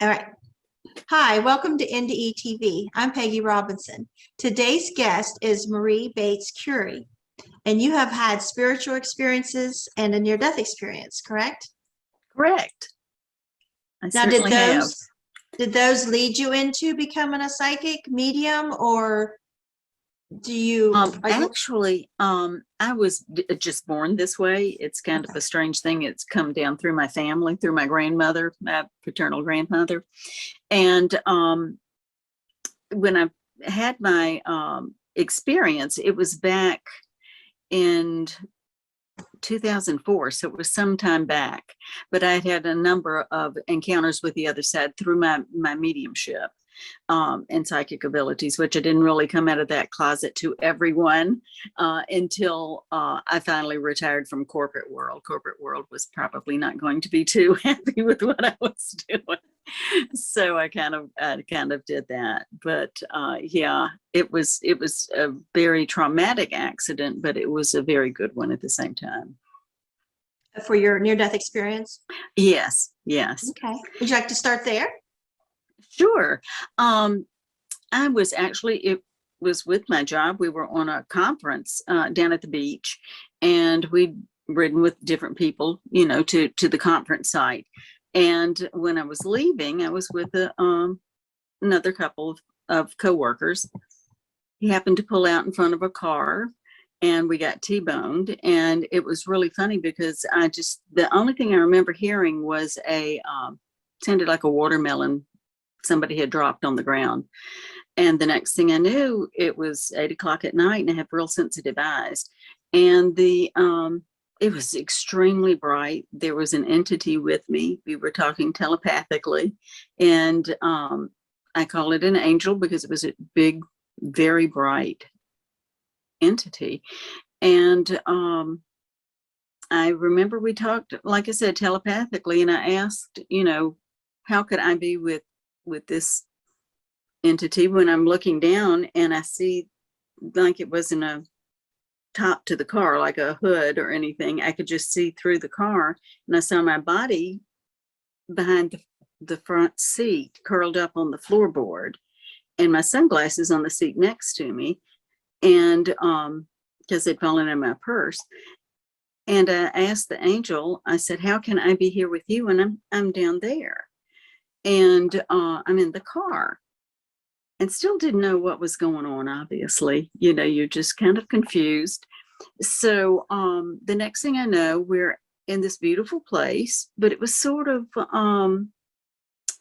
All right. Hi, welcome to NDE TV. I'm Peggy Robinson. Today's guest is Marie Bates Curie, and you have had spiritual experiences and a near-death experience, correct? Correct. Now, did those lead you into becoming a psychic medium, or do you? I was just born this way. It's kind of a strange thing. It's come down through my family, through my grandmother, my paternal grandmother. And when I had my experience, it was back in 2004, so it was some time back, but I had a number of encounters with the other side through my mediumship and psychic abilities, which I didn't really come out of that closet to everyone until I finally retired from corporate world. Corporate world was probably not going to be too happy with what I was doing. So I kind of did that, but yeah, it was a very traumatic accident, but it was a very good one at the same time. For your near-death experience? Yes. Okay. Would you like to start there? Sure. It was with my job. We were on a conference down at the beach, and we'd ridden with different people, to the conference site. And when I was leaving, I was with another couple of coworkers. He happened to pull out in front of a car, and we got T-boned. And it was really funny because the only thing I remember hearing was sounded like a watermelon somebody had dropped on the ground. And the next thing I knew, it was 8 o'clock at night, and I have real sensitive eyes. And it was extremely bright. There was an entity with me. We were talking telepathically, and I call it an angel because it was a big, very bright entity. And I remember we talked, like I said, telepathically, and I asked, how could I be with this entity when I'm looking down and I see, like, it wasn't a top to the car, like a hood or anything. I could just see through the car, and I saw my body behind the front seat, curled up on the floorboard, and my sunglasses on the seat next to me, and because they'd fallen in my purse. And I asked the angel, I said, how can I be here with you when I'm down there? And I'm in the car, and still didn't know what was going on, obviously. You're just kind of confused. So the next thing I know, we're in this beautiful place, but it was sort of,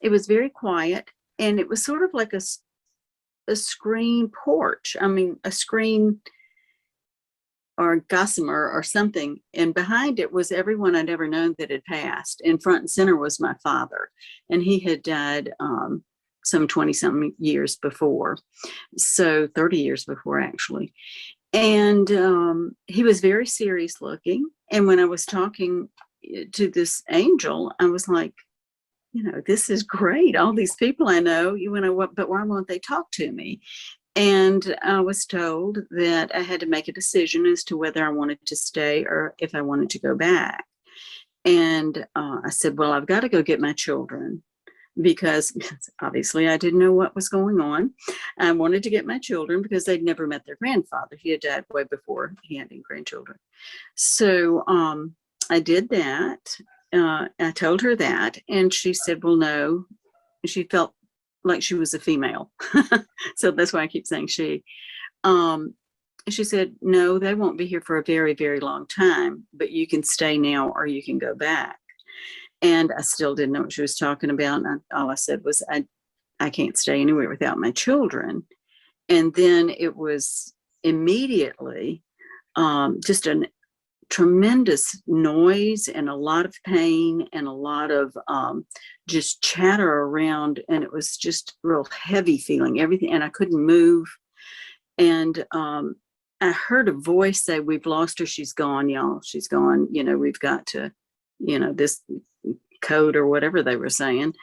it was very quiet, and it was sort of like a screen porch. I mean, a screen or a gossamer or something. And behind it was everyone I'd ever known that had passed. And front and center was my father. And he had died some 20-something years before. So 30 years before, actually. And he was very serious looking. And when I was talking to this angel, I was like, this is great. All these people I know, but why won't they talk to me? And I was told that I had to make a decision as to whether I wanted to stay or if I wanted to go back. And I said, well, I've got to go get my children, because obviously I didn't know what was going on. I wanted to get my children because they'd never met their grandfather. He had died way before he had any grandchildren. So I did that. I told her that, and she said, well, no. She felt like she was a female. So that's why I keep saying she. She said, no, they won't be here for a very, very long time, but you can stay now or you can go back. And I still didn't know what she was talking about. And all I said was, I can't stay anywhere without my children. And then it was immediately just a tremendous noise and a lot of pain and a lot of just chatter around. And it was just real heavy feeling, everything. And I couldn't move. And I heard a voice say, we've lost her. She's gone, y'all. She's gone. We've got to, this code or whatever they were saying.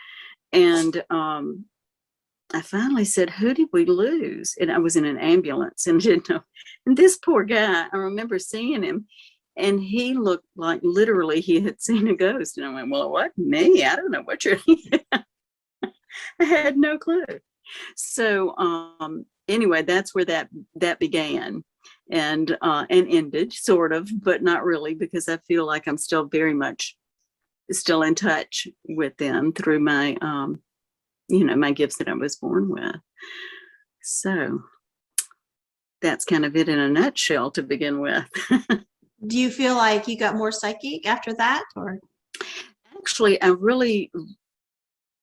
And I finally said, who did we lose? And I was in an ambulance and didn't know. And this poor guy, I remember seeing him, and he looked like literally he had seen a ghost. And I went, well, what, me? I don't know what you're I had no clue. So anyway, that's where that began and ended, sort of, but not really, because I feel like I'm still very much still in touch with them through my my gifts that I was born with. So that's kind of it in a nutshell to begin with. Do you feel like you got more psychic after that, or? Actually, I really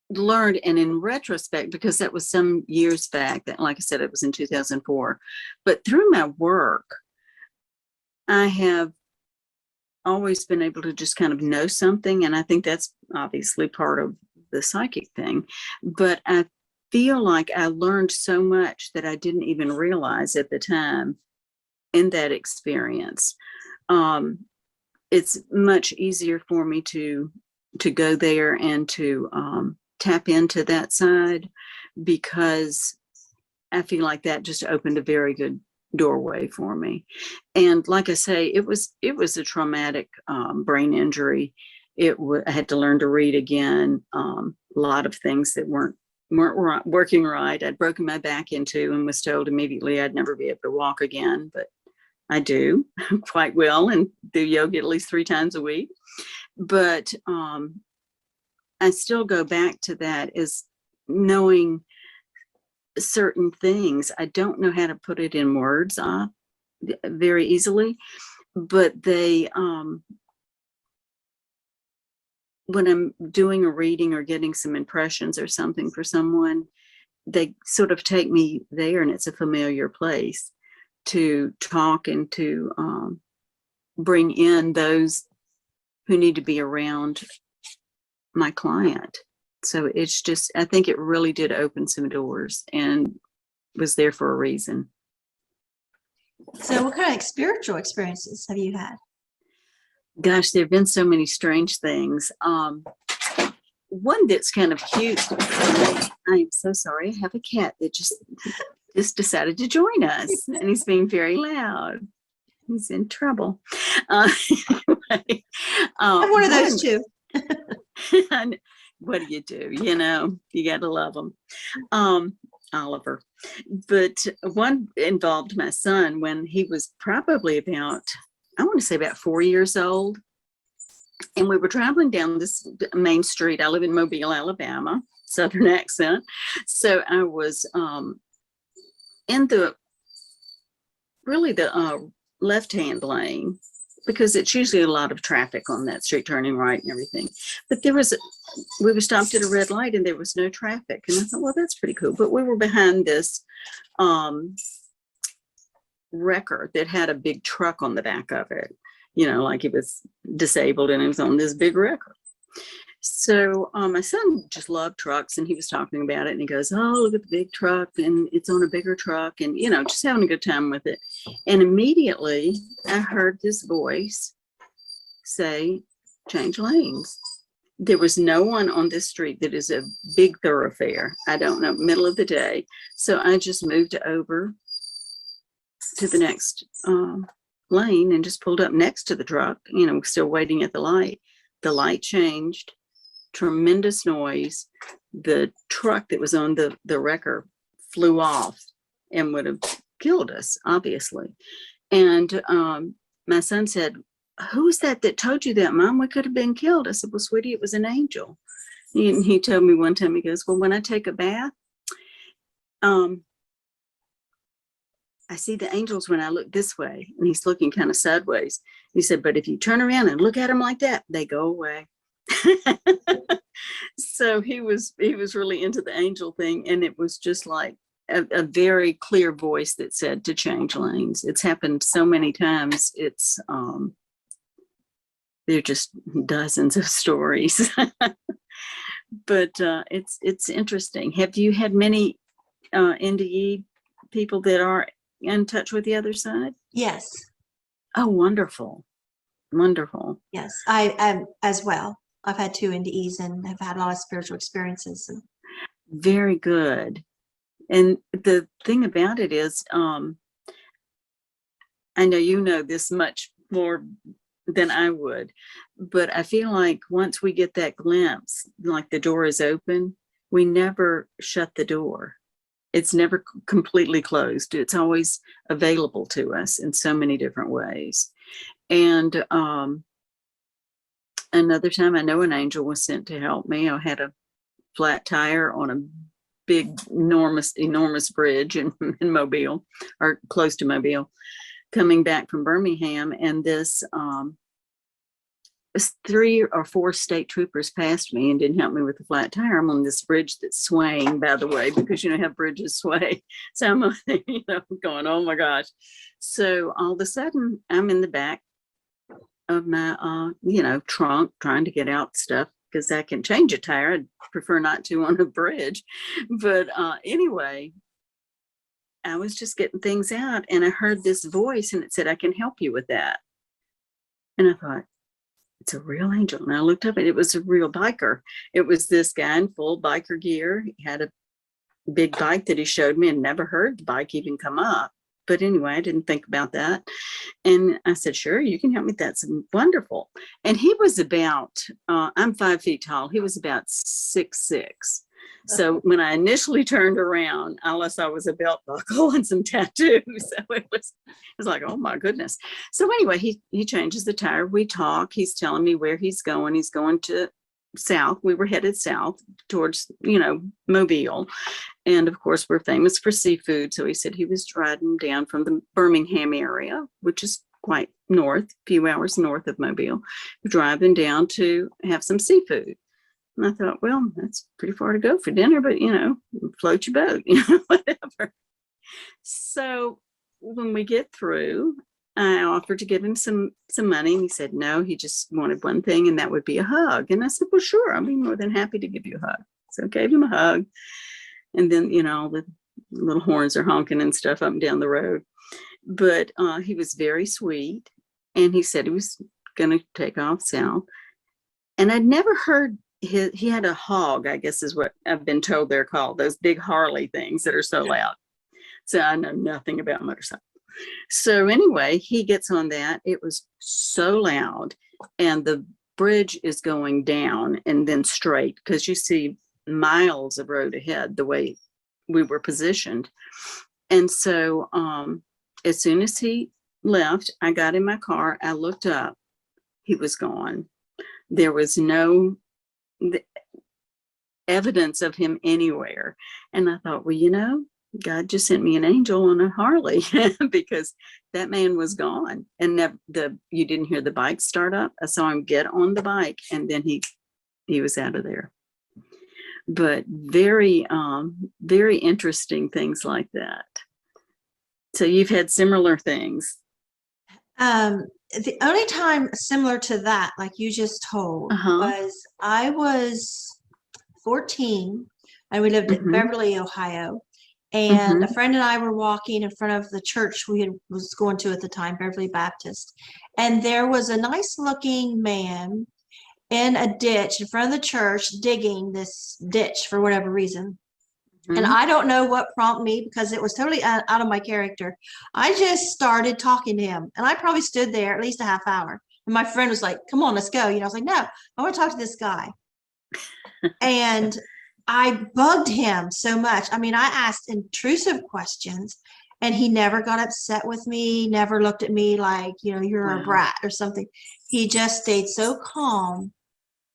learned, and in retrospect, because that was some years back, that, like I said, it was in 2004, but through my work, I have always been able to just kind of know something, and I think that's obviously part of the psychic thing, but I feel like I learned so much that I didn't even realize at the time in that experience. It's much easier for me to go there and to tap into that side, because I feel like that just opened a very good doorway for me. And like I say, it was a traumatic brain injury. I had to learn to read again. A lot of things that weren't working right. I'd broken my back into and was told immediately I'd never be able to walk again, but I do quite well and do yoga at least 3 times a week. But I still go back to that as knowing certain things. I don't know how to put it in words very easily, but they, when I'm doing a reading or getting some impressions or something for someone, they sort of take me there, and it's a familiar place to talk and to bring in those who need to be around my client. So it's just, I think it really did open some doors and was there for a reason. So what kind of spiritual experiences have you had? Gosh, there have been so many strange things. One that's kind of cute. I'm so sorry. I have a cat that just decided to join us, and he's being very loud. He's in trouble. Anyway, I'm one of those too. What do? You got to love them. Oliver. But one involved my son when he was probably about, I want to say about 4 years old. And we were traveling down this main street. I live in Mobile, Alabama, Southern accent. So I was in the left-hand lane, because it's usually a lot of traffic on that street, turning right and everything. But we were stopped at a red light and there was no traffic. And I thought, well, that's pretty cool. But we were behind this wrecker that had a big truck on the back of it, like it was disabled and it was on this big wrecker. So my son just loved trucks, and he was talking about it, and he goes, oh, look at the big truck, and it's on a bigger truck, and just having a good time with it. And immediately I heard this voice say, change lanes. There was no one on this street that is a big thoroughfare. I don't know, middle of the day. So I just moved over to the next lane and just pulled up next to the truck, still waiting at the light. The light changed. Tremendous noise. The truck that was on the wrecker flew off and would have killed us, obviously. And my son said, who's that told you that, Mom? We could have been killed. I said, well, sweetie, it was an angel. And he told me one time, he goes, well, when I take a bath, I see the angels when I look this way. And he's looking kind of sideways. He said, but if you turn around and look at them like that, they go away. So he was really into the angel thing, and it was just like a very clear voice that said to change lanes. It's happened so many times. It's there are just dozens of stories. But it's interesting. Have you had many NDE people that are in touch with the other side? Yes. Oh, wonderful. Yes, I am as well. I've had 2 NDEs and have had a lot of spiritual experiences. Very good. And the thing about it is, I know you know this much more than I would, but I feel like once we get that glimpse, like the door is open, we never shut the door. It's never completely closed. It's always available to us in so many different ways. And another time, I know an angel was sent to help me. I had a flat tire on a big, enormous bridge in Mobile, or close to Mobile, coming back from Birmingham. And this 3 or 4 state troopers passed me and didn't help me with the flat tire. I'm on this bridge that's swaying, by the way, because how bridges sway. So I'm going, oh my gosh. So all of a sudden, I'm in the back of my trunk trying to get out stuff, because I can change a tire. I'd prefer not to on a bridge. But anyway, I was just getting things out, and I heard this voice, and it said, I can help you with that. And I thought, it's a real angel. And I looked up, and it was a real biker. It was this guy in full biker gear. He had a big bike that he showed me, and never heard the bike even come up. But anyway, I didn't think about that. And I said, sure, you can help me. That's wonderful. And he was about, I'm 5 feet tall. He was about 6'6". So when I initially turned around, all I saw was a belt buckle and some tattoos. So it was like, oh my goodness. So anyway, he changes the tire. We talk. He's telling me where he's going. He's going to south. We were headed south towards, Mobile. And of course, we're famous for seafood. So he said he was driving down from the Birmingham area, which is quite north, a few hours north of Mobile, driving down to have some seafood. And I thought, well, that's pretty far to go for dinner, but, float your boat, whatever. So when we get through, I offered to give him some money, and he said no. He just wanted one thing, and that would be a hug. And I said, well, sure, I'll be more than happy to give you a hug. So I gave him a hug. And then, the little horns are honking and stuff up and down the road. But he was very sweet, and he said he was going to take off south. And I'd never heard he had a hog, I guess is what I've been told they're called, those big Harley things that are so loud. So I know nothing about motorcycles. So anyway, he gets on that. It was so loud, and the bridge is going down and then straight, because you see miles of road ahead the way we were positioned. And so as soon as he left, I got in my car. I looked up. He was gone. There was no evidence of him anywhere. And I thought, well, God just sent me an angel on a Harley, because that man was gone. And you didn't hear the bike start up. I saw him get on the bike, and then he was out of there. But very, very interesting things like that. So you've had similar things. The only time similar to that, like you just told, was I was 14, and we lived in Beverly, Ohio. And a friend and I were walking in front of the church was going to at the time, Beverly Baptist. And there was a nice looking man in a ditch in front of the church, digging this ditch for whatever reason. And I don't know what prompted me, because it was totally out of my character. I just started talking to him, and I probably stood there at least a half hour. And my friend was like, come on, let's go. I was like, no, I want to talk to this guy. And I bugged him so much. I mean, I asked intrusive questions, and he never got upset with me, never looked at me like, you're a brat or something. He just stayed so calm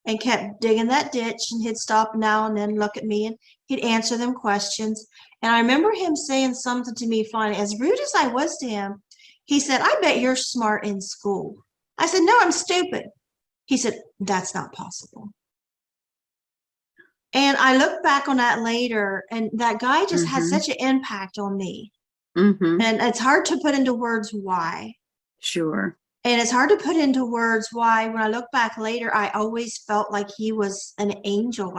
and kept digging that ditch, and he'd stop now and then, look at me, and he'd answer them questions. And I remember him saying something to me finally, as rude as I was to him. He said, I bet you're smart in school. I said, no, I'm stupid. He said, that's not possible. And I look back on that later, and that guy just had such an impact on me. And it's hard to put into words why. Sure. And it's hard to put into words why, when I look back later, I always felt like he was an angel.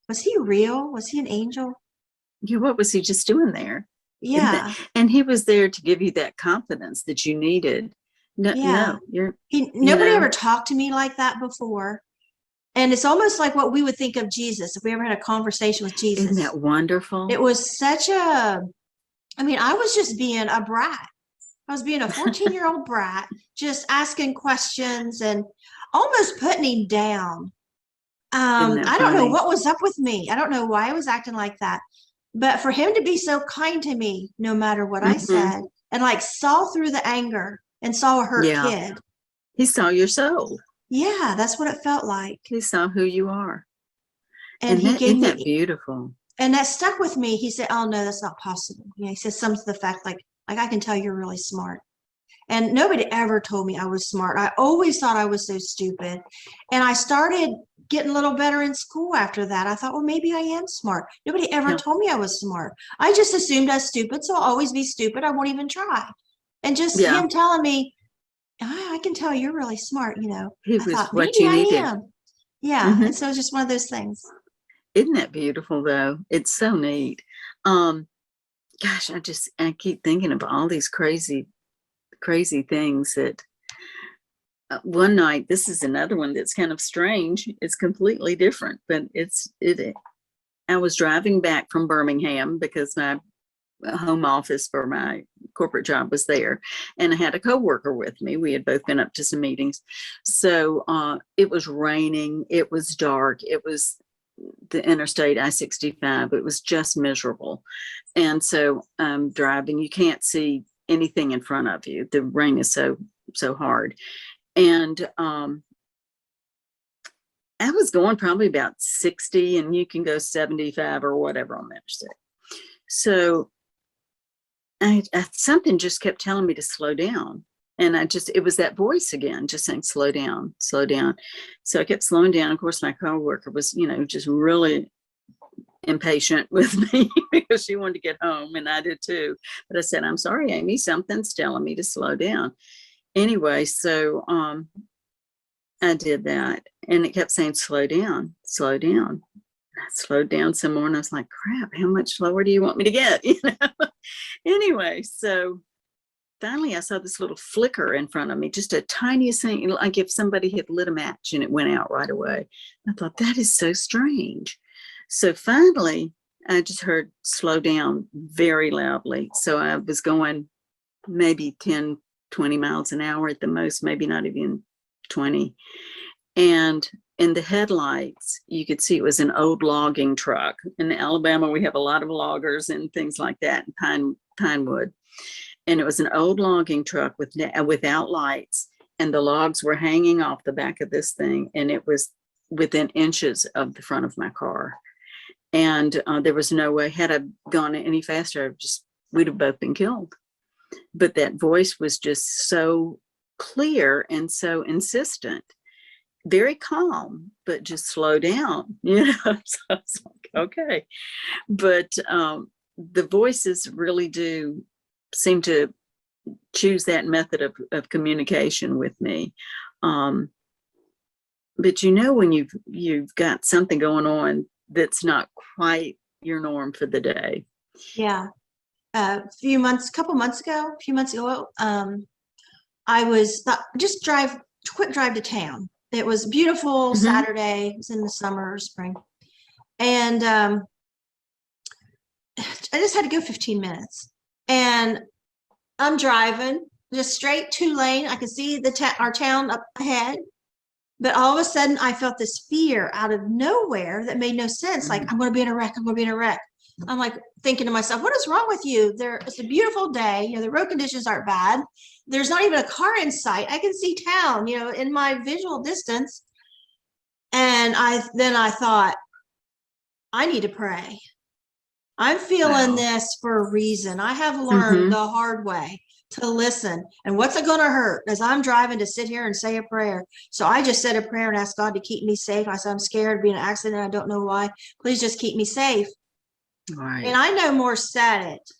Was he real? Was he an angel? Yeah, what was he just doing there? Yeah. And he was there to give you that confidence that you needed. Nobody ever talked to me like that before. And it's almost like what we would think of Jesus if we ever had a conversation with Jesus. Isn't that wonderful? It was I was just being a brat. I was being a 14-year-old brat, just asking questions and almost putting him down. Isn't that I don't know funny? what was up with me. I don't know why I was acting like that. But for him to be so kind to me, no matter what I Hmm. said, and like saw through the anger and saw a hurt Yeah. kid. He saw your soul. Yeah, that's what it felt like. He saw who you are. And And he that gave isn't that me, beautiful? and that stuck with me. He said, "Oh no, that's not possible." You know, he said something to the fact like I can tell you're really smart. And nobody ever told me I was smart. I always thought I was so stupid. And I started getting a little better in school after that. I thought, well, maybe I am smart. Nobody ever Yeah. told me I was smart. I just assumed I was stupid, so I'll always be stupid. I won't even try. And just Yeah. him telling me, I can tell you're really smart, He I was thought, what maybe you I needed. am. Yeah. Hmm. And so it's just one of those things. Isn't that beautiful though? It's so neat. Um, Gosh, I keep thinking of all these crazy things that one night, this is another one that's kind of strange. It's completely different, but I was driving back from Birmingham because my home office for my corporate job was there, and I had a coworker with me. We had both been up to some meetings. So it was raining, it was dark, it was the interstate I-65. It was just miserable. And so driving, you can't see anything in front of you. The rain is so hard. And I was going probably about 60, and you can go 75 or whatever on the interstate. So something just kept telling me to slow down. And it was that voice again, just saying, slow down, slow down. So I kept slowing down. Of course, my coworker was, just really impatient with me because she wanted to get home, and I did too. But I said, I'm sorry, Amy, something's telling me to slow down. Anyway, so I did that, and it kept saying, slow down, slow down. I slowed down some more, and I was like, crap, how much slower do you want me to get? Anyway, so finally I saw this little flicker in front of me, just a tiniest thing, like if somebody had lit a match and it went out right away. I thought, that is so strange. So finally I just heard slow down very loudly. So I was going maybe 10, 20 miles an hour at the most, maybe not even 20. And in the headlights, you could see it was an old logging truck. In Alabama, we have a lot of loggers and things like that, and pine wood. And it was an old logging truck without lights, and the logs were hanging off the back of this thing, and it was within inches of the front of my car. And there was no way, had I gone any faster, we'd have both been killed. But that voice was just so clear and so insistent, very calm, but just slow down, So I was like, okay. But the voices really do seem to choose that method of communication with me. But when you've got something going on that's not quite your norm for the day. Yeah. A few months ago, I was just quick drive to town. It was a beautiful Mm-hmm. Saturday. It was in the summer or spring. And I just had to go 15 minutes. And I'm driving just straight 2 lane. I could see our town up ahead. But all of a sudden, I felt this fear out of nowhere that made no sense. Like, I'm going to be in a wreck. I'm going to be in a wreck. I'm like thinking to myself, what is wrong with you? It's a beautiful day. The road conditions aren't bad. There's not even a car in sight. I can see town, in my visual distance. And then I thought, I need to pray. I'm feeling Wow. this for a reason. I have learned Mm-hmm. the hard way to listen. And what's it going to hurt as I'm driving to sit here and say a prayer? So I just said a prayer and asked God to keep me safe. I said, I'm scared to be in an accident. I don't know why. Please just keep me safe. And Right. I no more said it.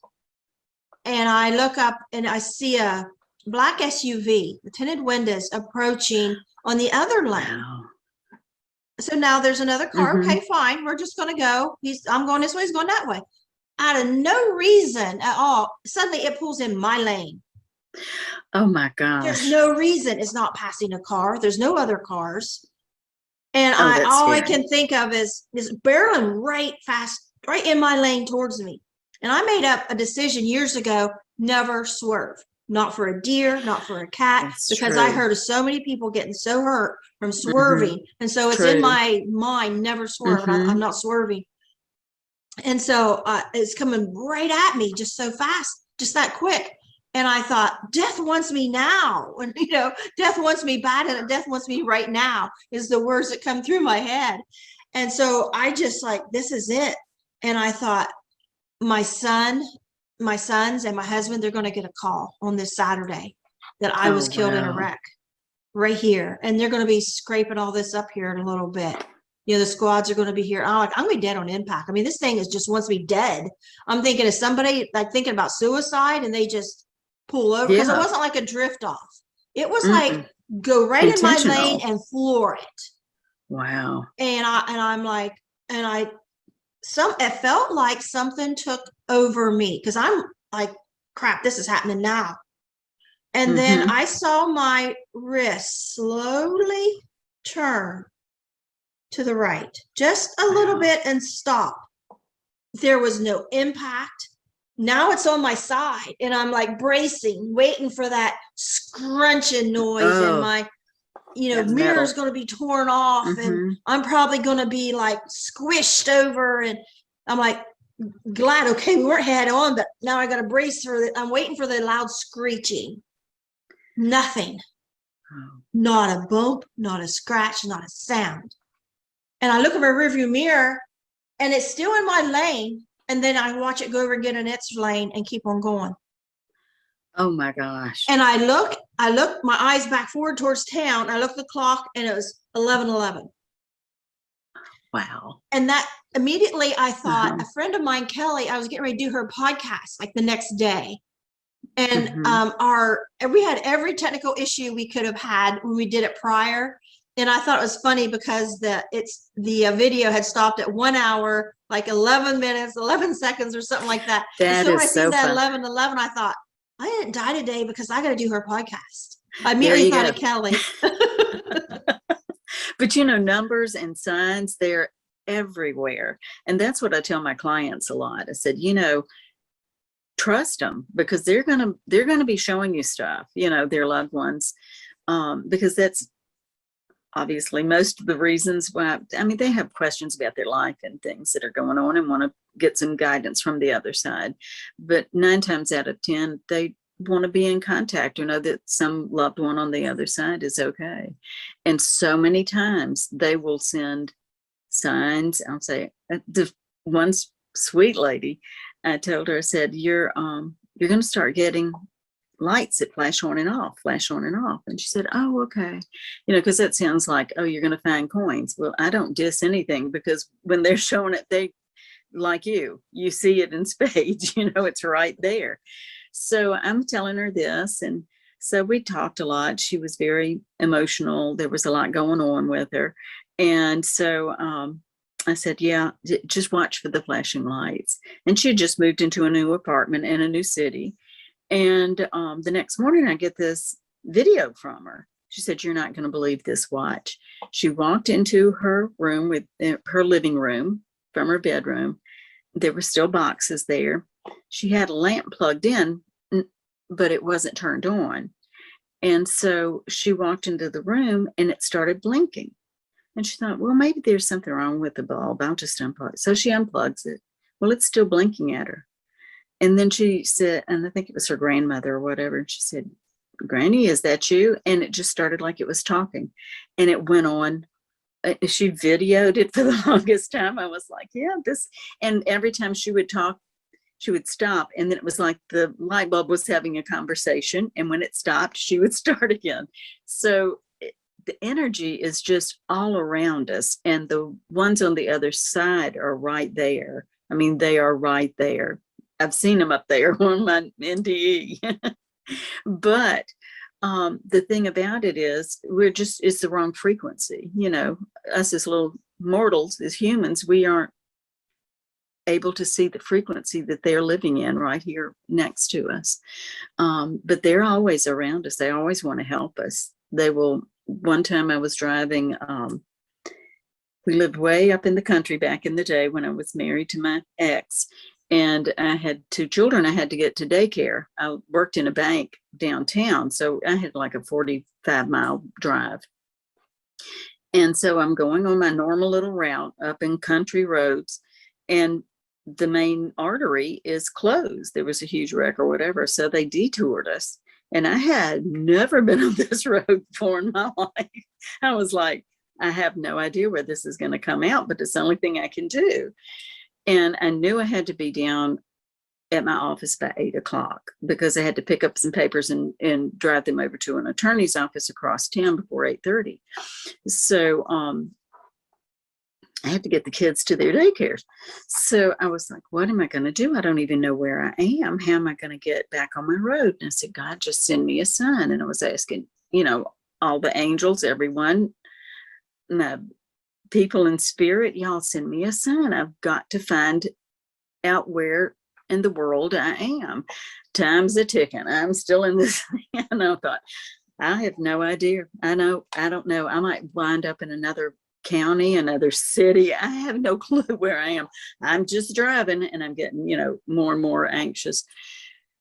And I look up and I see a black SUV, the tinted windows, approaching on the other lane. Wow. So now there's another car. Mm-hmm. Okay, fine. We're just going to go. I'm going this way. He's going that way. Out of no reason at all, suddenly it pulls in my lane. Oh my There's gosh. no reason it's not passing a car. There's no other cars. And Oh, that's all I scary. can think of is barreling right in my lane towards me. And I made up a decision years ago, never swerve. not for a deer, not for a cat, That's because true. I heard of so many people getting so hurt from Mm-hmm. swerving. And so it's in True. my mind, never swerve. Mm-hmm. I'm not swerving. And so it's coming right at me just so fast, just that quick. And I thought, death wants me now. And, you know, death wants me bad, and death wants me right now is the words that come through my head. And so I just like, this is it. And I thought, my sons and my husband, they're going to get a call on this Saturday that I was killed in a wreck right here. And they're going to be scraping all this up here in a little bit. You know, the squads are going to be here. I'm going to be dead on impact. I mean, this thing is just wants me dead. I'm thinking of somebody like thinking about suicide, and they just pull over, because it wasn't like a drift off. It was like go right in my lane and floor it. Wow. And I'm like, it felt like something took over me, because I'm like, crap, this is happening now. And then I saw my wrist slowly turn to the right, just a little bit, and stop. There was no impact. Now it's on my side, and I'm like bracing, waiting for that scrunching noise, and my, you know, mirror's going to be torn off, and I'm probably going to be like squished over. And I'm like, glad, okay, we weren't head on, but now I got to brace for it. I'm waiting for the loud screeching. Nothing. Not a bump, not a scratch, not a sound. And I look at my rearview mirror, and it's still in my lane. And then I watch it go over and get in its lane and keep on going. Oh my gosh. And I look my eyes back forward towards town. I look at the clock, and it was 11:11. Wow. And that immediately I thought, a friend of mine, Kelly, I was getting ready to do her podcast like the next day. And we had every technical issue we could have had when we did it prior. And I thought it was funny because the video had stopped at 1 hour, like 11 minutes, 11 seconds or something like that. That so when I is seen so that fun. 11:11, I thought, I didn't die today because I got to do her podcast. I immediately thought of Kelly. But you know, numbers and signs, they're everywhere. And that's what I tell my clients a lot. I said, you know, trust them, because they're gonna be showing you stuff, you know, their loved ones, because that's obviously most of the reasons why. I mean, they have questions about their life and things that are going on and want to get some guidance from the other side. But 9 times out of 10, they want to be in contact or know that some loved one on the other side is okay. And so many times they will send signs. I'll say, the one sweet lady, I told her, I said, you're going to start getting lights that flash on and off, flash on and off. And she said, oh, okay. You know, because that sounds like, oh, you're going to find coins. Well, I don't diss anything, because when they're showing it, they, like you see it in spades, you know, it's right there. So I'm telling her this. And so we talked a lot. She was very emotional. There was a lot going on with her. And so I said, yeah, just watch for the flashing lights. And she had just moved into a new apartment in a new city. And the next morning I get this video from her. She said, you're not going to believe this, watch. She walked into her room, with her living room from her bedroom. There were still boxes there. She had a lamp plugged in, but it wasn't turned on. And so she walked into the room, and it started blinking. And she thought, well, maybe there's something wrong with the bulb. I'll just unplug it. So she unplugs it. Well, it's still blinking at her. And then she said, and I think it was her grandmother or whatever, and she said, Granny, is that you? And it just started like it was talking. And it went on. She videoed it for the longest time. I was like, yeah, this. And every time she would talk, she would stop. And then it was like the light bulb was having a conversation. And when it stopped, she would start again. So the energy is just all around us. And the ones on the other side are right there. I mean, they are right there. I've seen them up there on my NDE. But the thing about it is, it's the wrong frequency. You know, us as little mortals, as humans, we aren't able to see the frequency that they're living in right here next to us. But they're always around us. They always want to help us. They will. One time I was driving, we lived way up in the country back in the day when I was married to my ex. And I had 2 children I had to get to daycare. I worked in a bank downtown, so I had like a 45-mile drive. And so I'm going on my normal little route up in country roads, and the main artery is closed. There was a huge wreck or whatever, so they detoured us. And I had never been on this road before in my life. I was like, I have no idea where this is going to come out, but it's the only thing I can do. And I knew I had to be down at my office by 8 o'clock because I had to pick up some papers and drive them over to an attorney's office across town before 8:30. So I had to get the kids to their daycares. So I was like, what am I going to do? I don't even know where I am. How am I going to get back on my road? And I said, God, just send me a sign. And I was asking, all the angels, everyone, my people in spirit, y'all send me a sign. I've got to find out where in the world I am. Time's a ticking. I'm still in this. And I thought, I have no idea. I don't know. I might wind up in another county, another city. I have no clue where I am. I'm just driving and I'm getting, more and more anxious.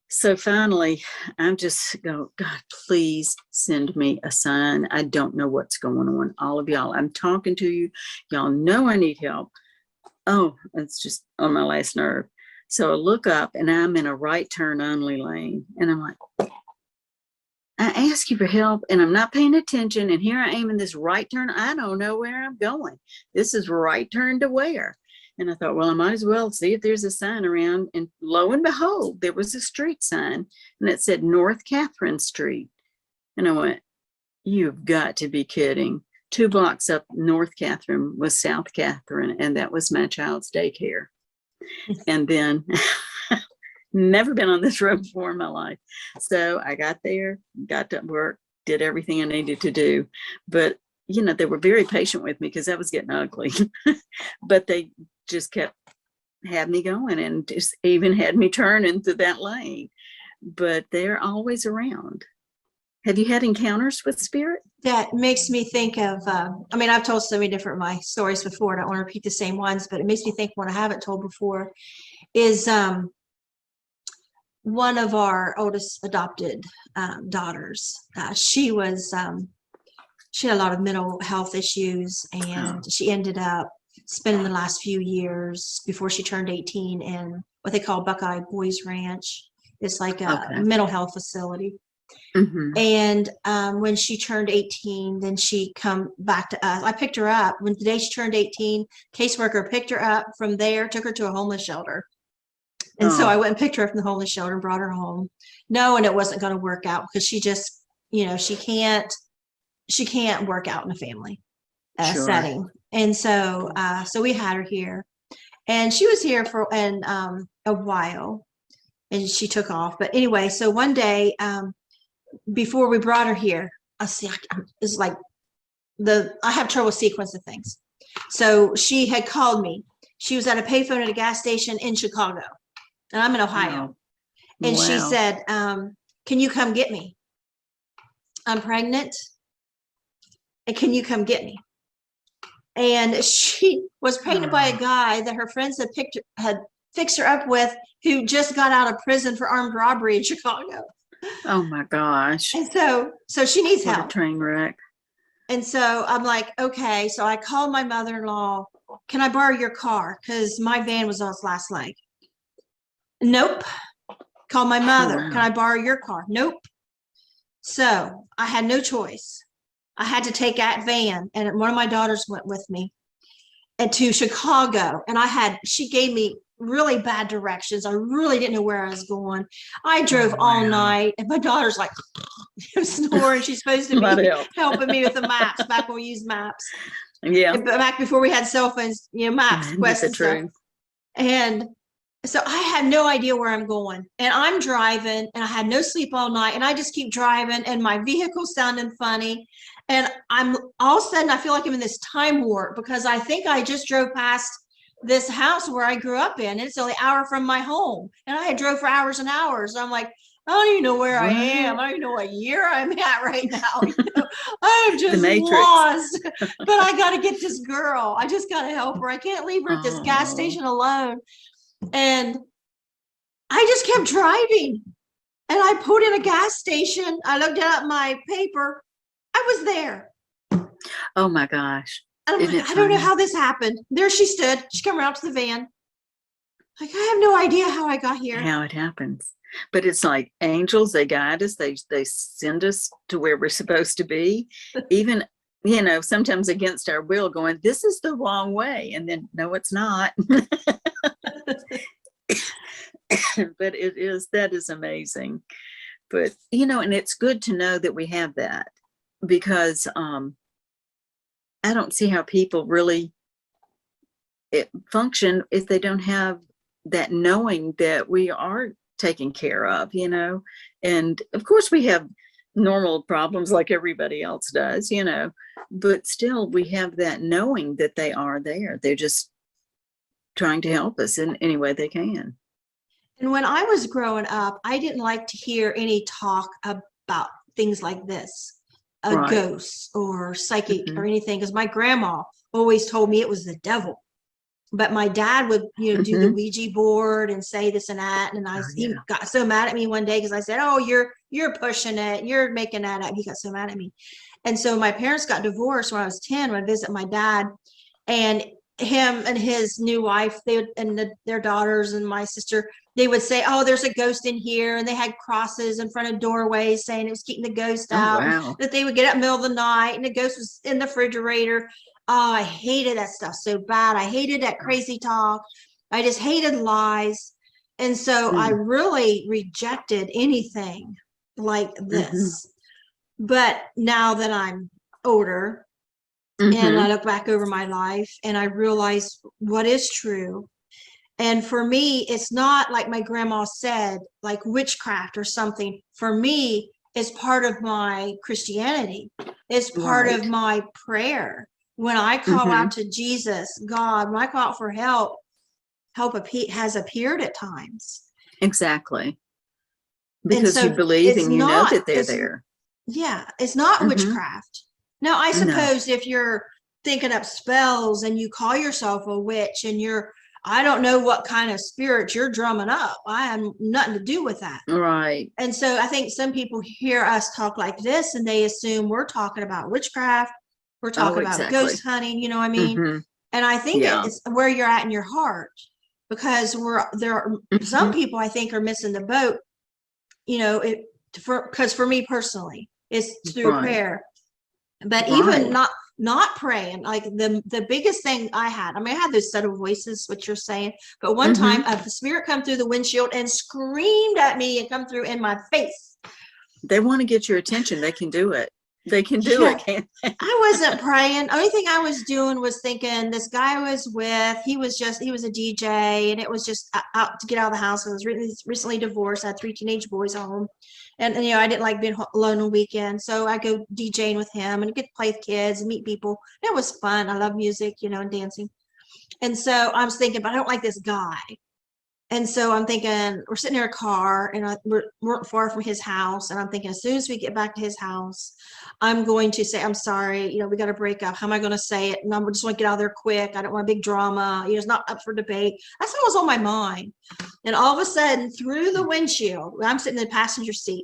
So finally, I'm just going, God, please send me a sign. I don't know what's going on. All of y'all, I'm talking to you. Y'all know I need help. Oh, it's just on my last nerve. So I look up and I'm in a right turn only lane. And I'm like, I ask you for help and I'm not paying attention. And here I am in this right turn. I don't know where I'm going. This is right turn to where? And I thought, well, I might as well see if there's a sign around. And lo and behold, there was a street sign and it said North Catherine Street. And I went, you've got to be kidding. 2 blocks up North Catherine was South Catherine. And that was my child's daycare. And then never been on this road before in my life. So I got there, got to work, did everything I needed to do. But, they were very patient with me because I was getting ugly. But they just had me going and just even had me turn into that lane. But they're always around. Have you had encounters with spirit? That makes me think of, I've told so many different my stories before. I don't want to repeat the same ones, but it makes me think one I haven't told before is one of our oldest adopted daughters. She had a lot of mental health issues, and she ended up spending the last few years before she turned 18 in what they call Buckeye Boys Ranch. It's like a mental health facility. Mm-hmm. And when she turned 18, then she come back to us. I picked her up when the day she turned 18. Caseworker picked her up from there, took her to a homeless shelter. And so I went and picked her up from the homeless shelter and brought her home. No, and it wasn't going to work out because she just, she can't work out in a family setting. And so, so we had her here, and she was here for a while, and she took off. But anyway, so one day, before we brought her here, it's like I have trouble sequencing things. So she had called me. She was at a payphone at a gas station in Chicago, and I'm in Ohio. Wow. And she said, can you come get me? I'm pregnant. And can you come get me? And she was pregnant by a guy that her friends had fixed her up with, who just got out of prison for armed robbery in Chicago. Oh my gosh. And so she needs help. What a train wreck. And so I'm like, okay. So I called my mother-in-law. Can I borrow your car? Because my van was on its last leg. Nope. Call my mother. Wow. Can I borrow your car? Nope. So I had no choice. I had to take that van, and one of my daughters went with me and to Chicago. And she gave me really bad directions. I really didn't know where I was going. I drove all night, and my daughter's like snoring. She's supposed to be helping me with the maps back when we used maps. Yeah. But back before we had cell phones, maps, Quest and stuff. And so I had no idea where I'm going, and I'm driving, and I had no sleep all night, and I just keep driving, and my vehicle's sounding funny. And I'm all of a sudden, I feel like I'm in this time warp because I think I just drove past this house where I grew up in, and it's only an hour from my home. And I had drove for hours and hours. I'm like, I don't even know where I am. I don't even know what year I'm at right now. I'm just lost. But I got to get this girl. I just got to help her. I can't leave her at this gas station alone. And I just kept driving. And I pulled in a gas station. I looked at my paper. I was there. Oh my gosh. And I'm Isn't like, it I don't know funny? how this happened. There she stood. She came around to the van. Like, I have no idea how I got here. How it happens. But it's like angels, they guide us, they send us to where we're supposed to be, even, you know, sometimes against our will, going, this is the wrong way. And then, no, it's not. But that is amazing. But, you know, and it's good to know that we have that, because I don't see how people really function if they don't have that knowing that we are taken care of, you know. And of course we have normal problems like everybody else does, you know, but still we have that knowing that they are there. They're just trying to help us in any way they can. And when I was growing up, I didn't like to hear any talk about things like this, a Right. ghost or psychic or anything, because my grandma always told me it was the devil. But my dad would, you know, do the Ouija board and say this and that. And he got so mad at me one day because I said, oh, you're pushing it. You're making that up. He got so mad at me. And so my parents got divorced when I was 10, when I visited my dad, and him and his new wife, their daughters and my sister, they would say, oh, there's a ghost in here. And they had crosses in front of doorways saying it was keeping the ghost out. Wow. That they would get up in the middle of the night and the ghost was in the refrigerator. Oh, I hated that stuff so bad. I hated that crazy talk. I just hated lies. And so I really rejected anything like this. But now that I'm older and I look back over my life and I realize what is true. And for me, it's not like my grandma said, like witchcraft or something. For me, it's part of my Christianity. It's part of my prayer. When I call out to Jesus, God, when I call out for help has appeared at times. Exactly. Because so you believe and you know that they're there. Yeah, it's not witchcraft. Now, I suppose if you're thinking up spells and you call yourself a witch and I don't know what kind of spirit you're drumming up. I have nothing to do with that. Right. And so I think some people hear us talk like this and they assume we're talking about witchcraft. We're talking about ghost hunting, you know what I mean? And I think it's where you're at in your heart, because there are some people I think are missing the boat, you know, because for me personally, it's through prayer. But even not praying, like the biggest thing I had, I mean, I had those subtle voices, what you're saying, but one time the spirit come through the windshield and screamed at me and come through in my face. They want to get your attention. They can do it. They can do it, can't they? I wasn't praying. Only thing I was doing was thinking this guy I was with, he was a DJ, and it was just out to get out of the house. I was recently divorced. I had 3 teenage boys at home. And you know, I didn't like being alone on weekends. So I go DJing with him and get to play with kids and meet people. It was fun. I love music, you know, and dancing. And so I was thinking, but I don't like this guy. And so I'm thinking, we're sitting in a car and we weren't far from his house. And I'm thinking, as soon as we get back to his house, I'm going to say, I'm sorry, you know, we got to break up. How am I going to say it? And I just want to get out of there quick. I don't want a big drama. You know, it's not up for debate. That's what was on my mind. And all of a sudden, through the windshield, I'm sitting in the passenger seat,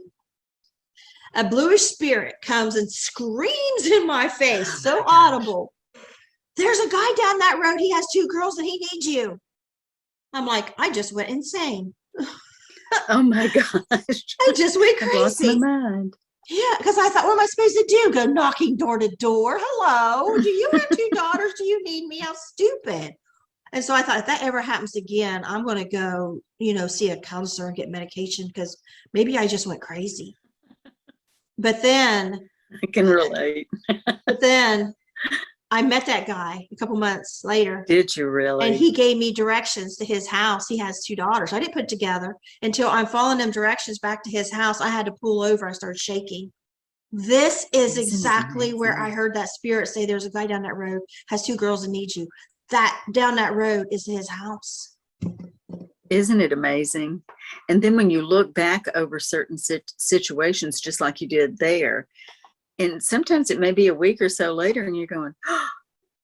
a bluish spirit comes and screams in my face, so audible. There's a guy down that road. He has 2 girls and he needs you. I'm like, I just went insane. Oh my gosh. I just went crazy. I lost my mind. Yeah, because I thought, what am I supposed to do? Go knocking door to door? Hello, do you have 2 daughters? Do you need me? How stupid. And so I thought, if that ever happens again, I'm going to go, you know, see a counselor and get medication, because maybe I just went crazy. But then I can relate. But then I met that guy a couple months later. Did you really? And he gave me directions to his house. He has 2 daughters. I didn't put it together until I'm following them directions back to his house. I had to pull over. I started shaking. This is exactly where I heard that spirit say, there's a guy down that road, has 2 girls and needs you. That down that road is his house. Isn't it amazing? And then when you look back over certain situations, just like you did there, and sometimes it may be a week or so later and you're going, oh,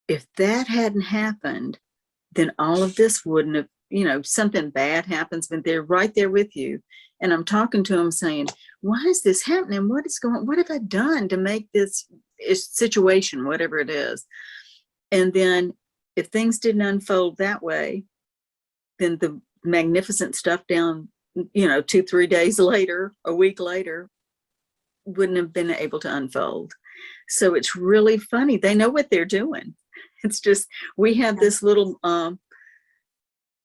if that hadn't happened, then all of this wouldn't have, something bad happens, but they're right there with you. And I'm talking to them saying, why is this happening? What have I done to make this situation, whatever it is? And then if things didn't unfold that way, then the magnificent stuff down, 2-3 days later, a week later, wouldn't have been able to unfold. So it's really funny. They know what they're doing. It's just, we have this little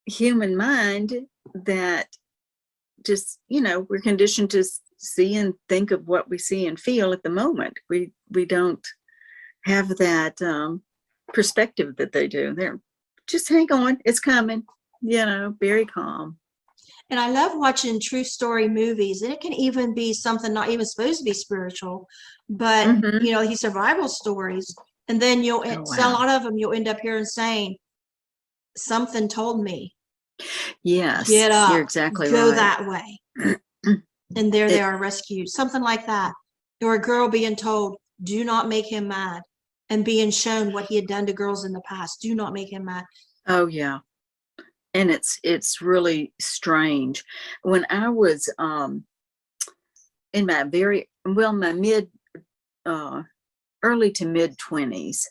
human mind that just, we're conditioned to see and think of what we see and feel at the moment. We don't have that perspective that they do. They're just, hang on, it's coming, very calm. And I love watching true story movies, and it can even be something not even supposed to be spiritual, but these survival stories. And then a lot of them, you'll end up hearing saying, something told me. Yes, get up, you're exactly go right. that way. And there they are rescued, something like that. Or a girl being told, do not make him mad, and being shown what he had done to girls in the past. Do not make him mad. Oh yeah. And it's really strange. When I was in my mid early to mid 20s,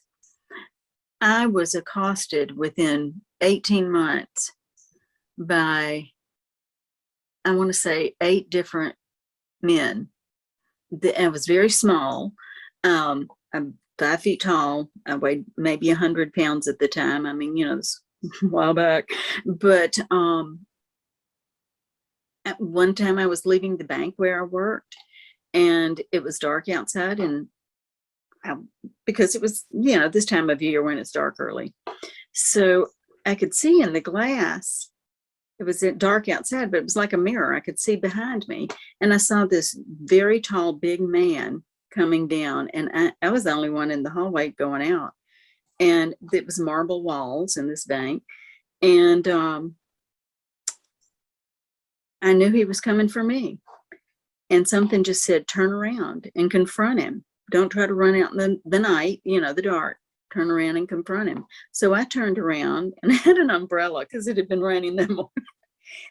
I was accosted within 18 months by, I want to say, 8 different men. I was very small. I'm 5 feet tall. I weighed maybe 100 pounds at the time. I mean, it's a while back. But at one time I was leaving the bank where I worked, and it was dark outside, and because it was, this time of year when it's dark early. So I could see in the glass, it was dark outside, but it was like a mirror. I could see behind me, and I saw this very tall, big man coming down, and I was the only one in the hallway going out. And it was marble walls in this bank. And I knew he was coming for me. And something just said, turn around and confront him. Don't try to run out in the night, the dark. Turn around and confront him. So I turned around, and I had an umbrella because it had been raining that morning.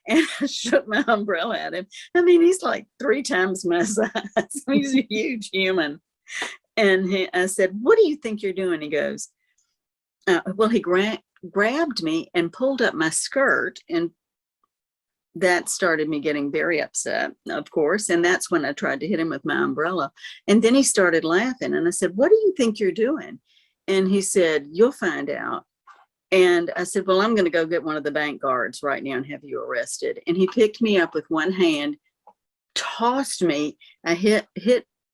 And I shook my umbrella at him. I mean, he's like 3 times my size. He's a huge human. And I said, what do you think you're doing? He goes, well, he grabbed me and pulled up my skirt, and that started me getting very upset, of course. And that's when I tried to hit him with my umbrella. And then he started laughing, and I said, what do you think you're doing? And he said, you'll find out. And I said, well, I'm going to go get one of the bank guards right now and have you arrested. And he picked me up with one hand, tossed me. I hit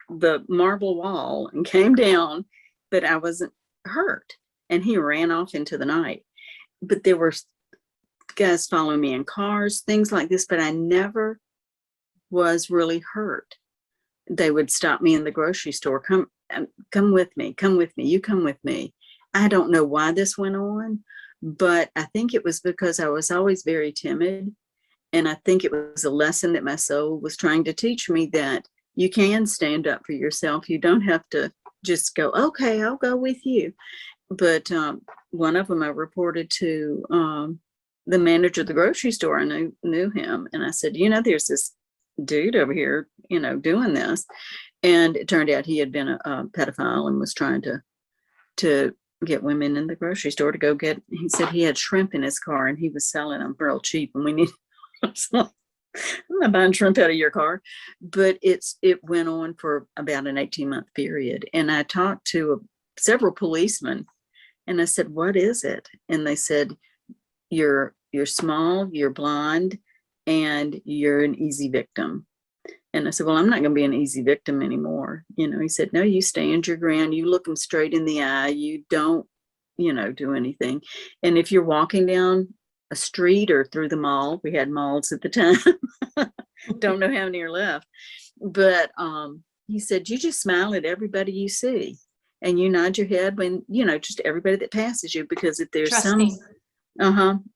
the marble wall and came down, but I wasn't hurt. And he ran off into the night. But there were guys following me in cars, things like this, but I never was really hurt. They would stop me in the grocery store. Come with me, you come with me. I don't know why this went on, but I think it was because I was always very timid. And I think it was a lesson that my soul was trying to teach me, that you can stand up for yourself. You don't have to just go, okay, I'll go with you. But one of them I reported to the manager of the grocery store. I knew him. And I said, there's this dude over here, doing this. And it turned out he had been a pedophile and was trying to get women in the grocery store to go get, he said he had shrimp in his car and he was selling them real cheap, and we need, I'm not buying shrimp out of your car. But it went on for about an 18-month period. And I talked to several policemen, and I said, what is it? And they said, you're small, you're blonde, and you're an easy victim. And I said, well, I'm not going to be an easy victim anymore. He said, no, you stand your ground. You look them straight in the eye. You don't, do anything. And if you're walking down a street or through the mall, we had malls at the time. Don't know how many are left. But he said, you just smile at everybody you see. And you nod your head when, just everybody that passes you. Because if there's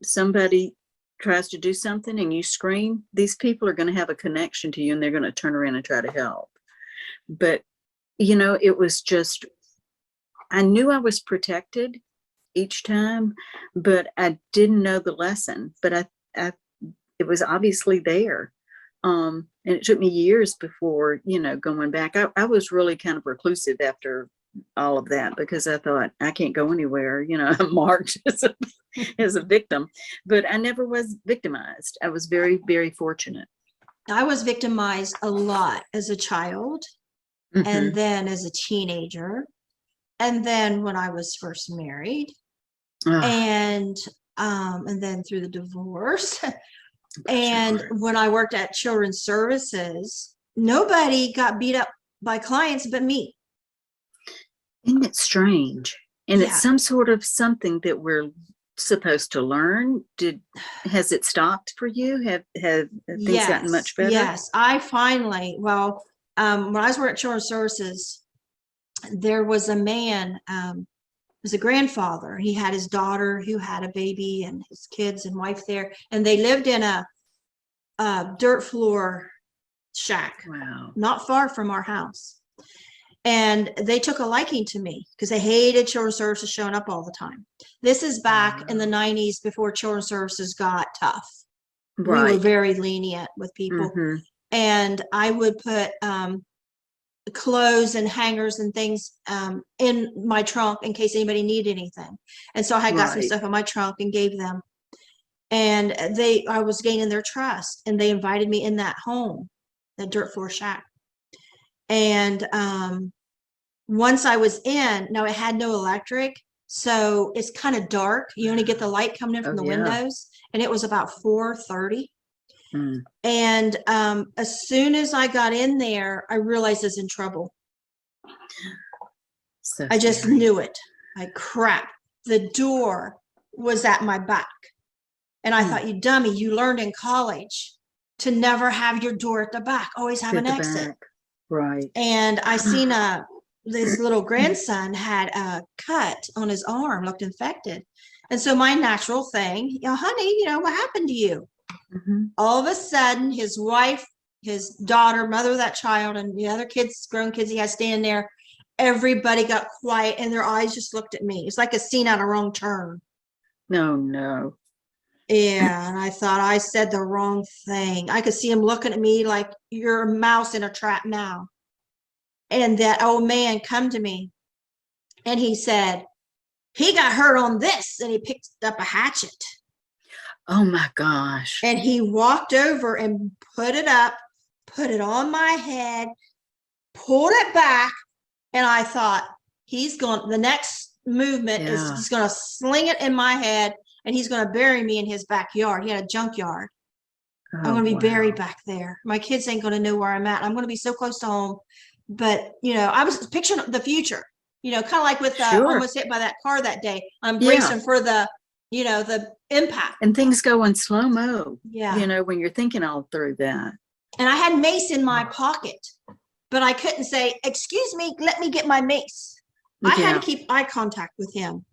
somebody tries to do something and you scream, these people are going to have a connection to you, and they're going to turn around and try to help. But it was just, I knew I was protected, each time, but I didn't know the lesson, but it was obviously there. And it took me years before, going back. I was really kind of reclusive after all of that, because I thought, I can't go anywhere, I'm marked as a victim, but I never was victimized. I was very, very fortunate. I was victimized a lot as a child, and then as a teenager, and then when I was first married, and then through the divorce. And when I worked at Children's Services, nobody got beat up by clients but me. Isn't it strange? And it's some sort of something that we're supposed to learn. Has it stopped for you? Have things gotten much better? Yes, I finally, when I was working at Children's Services, there was a man, was a grandfather. He had his daughter who had a baby and his kids and wife there, and they lived in a dirt floor shack, not far from our house. And they took a liking to me because they hated Children's Services showing up all the time. This is back in the 90s, before Children's Services got tough. We were very lenient with people. And I would put clothes and hangers and things in my trunk in case anybody needed anything. And so I had got some stuff in my trunk and gave them. And I was gaining their trust, and they invited me in that home, that dirt floor shack. And once I was in, now it had no electric, so it's kind of dark. You only get the light coming in from the windows, and it was about 4:30. And as soon as I got in there, I realized I was in trouble. I just knew it. Like, crap, the door was at my back. And I thought, you dummy, you learned in college to never have your door at the back, always have an exit. And I seen this little grandson had a cut on his arm, looked infected. And so my natural thing, honey, what happened to you? All of a sudden, his wife, his daughter, mother of that child, and the other kids, grown kids he has standing there, everybody got quiet and their eyes just looked at me. It's like a scene on a wrong turn. No. Yeah, and I thought I said the wrong thing. I could see him looking at me like, you're a mouse in a trap now. And that old man come to me, and he said, he got hurt on this, and he picked up a hatchet. Oh my gosh. And he walked over and put it up, put it on my head, pulled it back, and I thought, the next movement is he's going to sling it in my head, and he's going to bury me in his backyard. He had a junkyard. I'm going to be buried back there. My kids ain't going to know where I'm at. I'm going to be so close to home. But, I was picturing the future, kind of like with almost hit by that car that day. I'm bracing for the impact. And things go in slow-mo, when you're thinking all through that. And I had mace in my pocket, but I couldn't say, excuse me, let me get my mace. I had to keep eye contact with him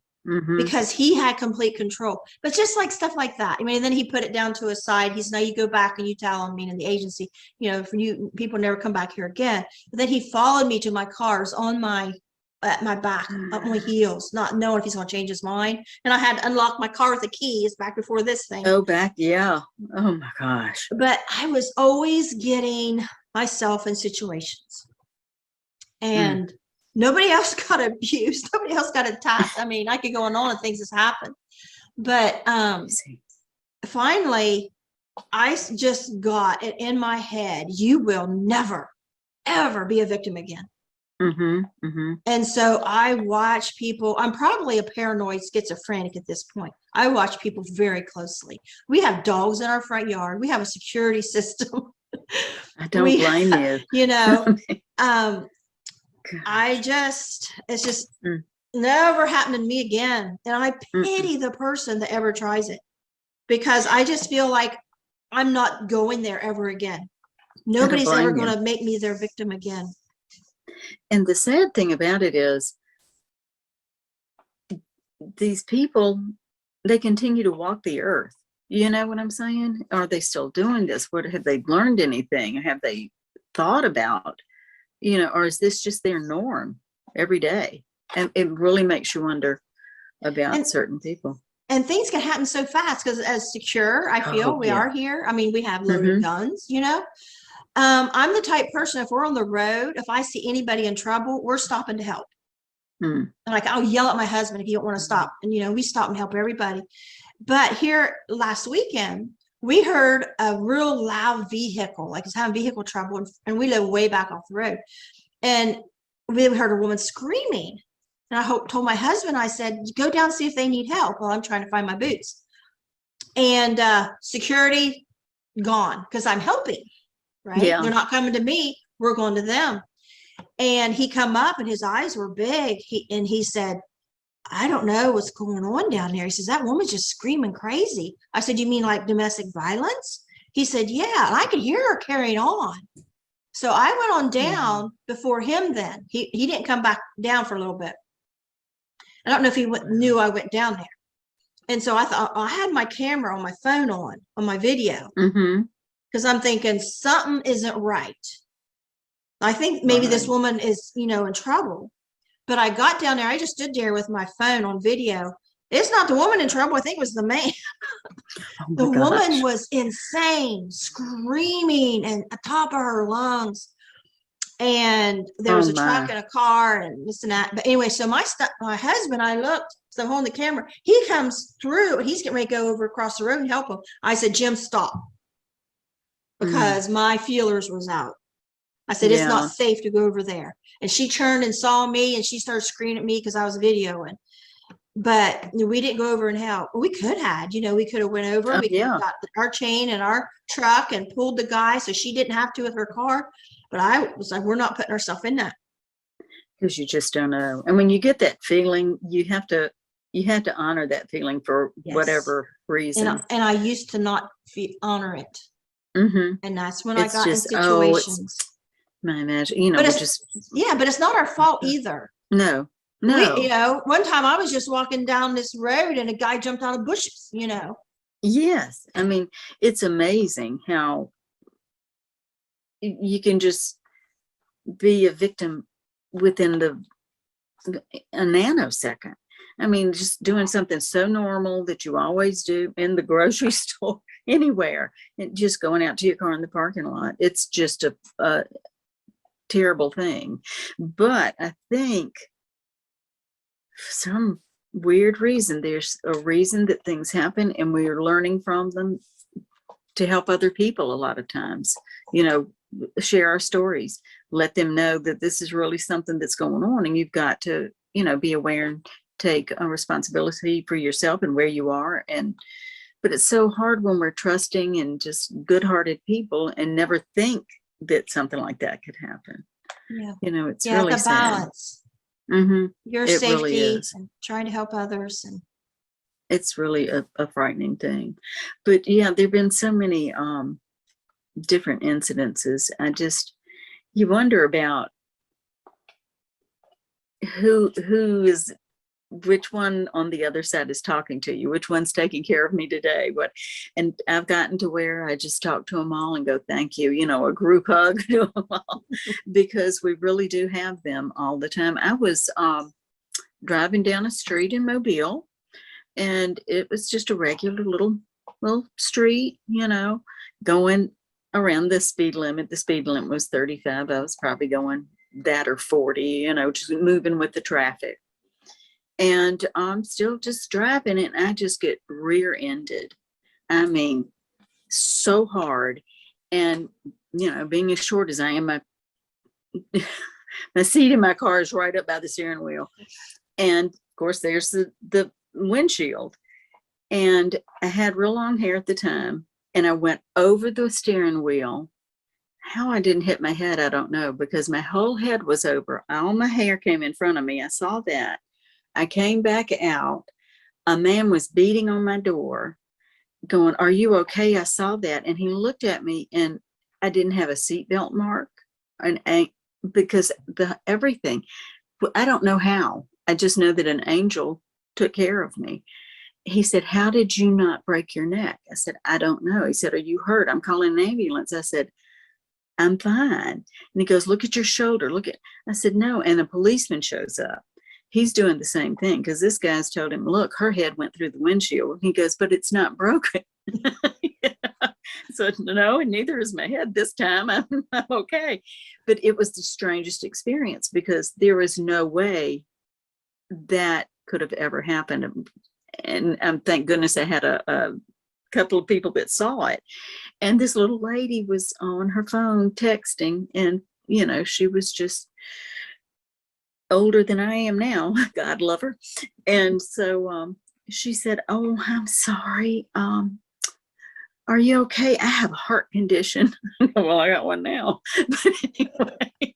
because he had complete control. But just like stuff like that. Then he put it down to his side. He said, now you go back and you tell him, meaning the agency, for you, people never come back here again. But then he followed me to my cars at my back, up my heels, not knowing if he's going to change his mind. And I had to unlock my car with the keys back before this thing. Oh, back. Yeah. Oh my gosh. But I was always getting myself in situations, and nobody else got abused. Nobody else got attacked. I could go on and things has happened. But finally, I just got it in my head, you will never, ever be a victim again. And so I watch people. I'm probably a paranoid schizophrenic at this point. I watch people very closely. We have dogs in our front yard. We have a security system. I don't blame you. It's just never happened to me again. And I pity the person that ever tries it, because I just feel like I'm not going there ever again. Nobody's ever going to make me their victim again. And the sad thing about it is, these people, they continue to walk the earth. You know what I'm saying? Are they still doing this? What have they learned anything? Have they thought about, or is this just their norm every day? And it really makes you wonder, about And certain people. and things can happen so fast because as secure, I feel Oh, we yeah. are here. I mean, we have loaded Mm-hmm. guns, you know. I'm the type person, if we're on the road, if I see anybody in trouble, we're stopping to help. Mm. And like, I'll yell at my husband if you don't want to stop. And, you know, we stop and help everybody. But here last weekend, we heard a real loud vehicle, like it's having vehicle trouble. And we live way back off the road. And we heard a woman screaming. And I told my husband, I said, go down and see if they need help while I'm trying to find my boots. And security gone because I'm helping, right? Yeah. They're not coming to me. We're going to them. And he come up and his eyes were big. He said, I don't know what's going on down there. He says, that woman's just screaming crazy. I said, you mean like domestic violence? He said, yeah. And I could hear her carrying on. So I went on down before him then. He didn't come back down for a little bit. I don't know if he knew I went down there. And so I thought, I had my camera on my phone on my video. Because I'm thinking something isn't right. I think maybe this woman is, you know, in trouble. But I got down there. I just stood there with my phone on video. It's not the woman in trouble. I think it was the man. Oh The gosh. woman was insane, screaming and at the top of her lungs. And there was a truck and a car and this and that. But anyway, so my husband, I looked, so holding the camera, he comes through and he's getting ready to go over across the road and help him. I said, Jim, stop. Because my feelers was out. I said, it's not safe to go over there. And she turned and saw me and she started screaming at me because I was videoing. But we didn't go over and help. We could have, you know, we could have went over. We could have got our chain and our truck and pulled the guy so she didn't have to with her car. But I was like, we're not putting ourselves in that. Because you just don't know. And when you get that feeling, you have to honor that feeling for whatever reason. And I used to not honor it. And that's when I got in situations. I imagine, you know, but it's not our fault either. No. You know, one time I was just walking down this road and a guy jumped out of bushes, you know. Yes. I mean, it's amazing how you can just be a victim within a nanosecond. I mean, just doing something so normal that you always do in the grocery store, anywhere, and just going out to your car in the parking lot. It's just a terrible thing. But I think for some weird reason, there's a reason that things happen and we're learning from them to help other people a lot of times, you know, share our stories, let them know that this is really something that's going on and you've got to, you know, be aware and take a responsibility for yourself and where you are. But it's so hard when we're trusting and just good-hearted people and never think that something like that could happen. Yeah. You know, it's really the sad. Balance. Your It safety really is. and trying to help others. And it's really a frightening thing. But yeah, there've been so many different incidences. You wonder about which one on the other side is talking to you, which one's taking care of me today, and I've gotten to where I just talk to them all and go, thank you, you know, a group hug to them all, because we really do have them all the time. I was driving down a street in Mobile, and it was just a regular little street, you know, going around the speed limit. The speed limit was 35. I was probably going that or 40, you know, just moving with the traffic. And I'm still just driving it, and I just get rear-ended. I mean, so hard. And, you know, being as short as I am, my seat in my car is right up by the steering wheel. And of course, there's the windshield. And I had real long hair at the time, and I went over the steering wheel. How I didn't hit my head, I don't know, because my whole head was over. All my hair came in front of me. I saw that. I came back out. A man was beating on my door going, are you okay? I saw that. And he looked at me, and I didn't have a seatbelt mark, and because everything, I don't know how. I just know that an angel took care of me. He said, how did you not break your neck? I said, I don't know. He said, are you hurt? I'm calling an ambulance. I said, I'm fine. And he goes, look at your shoulder. I said, no. And a policeman shows up. he's doing the same thing, because this guy's told him, look, her head went through the windshield. He goes, but it's not broken. Yeah. So no, and neither is my head this time. I'm okay. But it was the strangest experience, because there is no way that could have ever happened. And thank goodness I had a couple of people that saw it. And this little lady was on her phone texting, and you know, she was just older than I am now. God love her. And so she said, oh, I'm sorry. Are you okay? I have a heart condition. Well, I got one now. But anyway,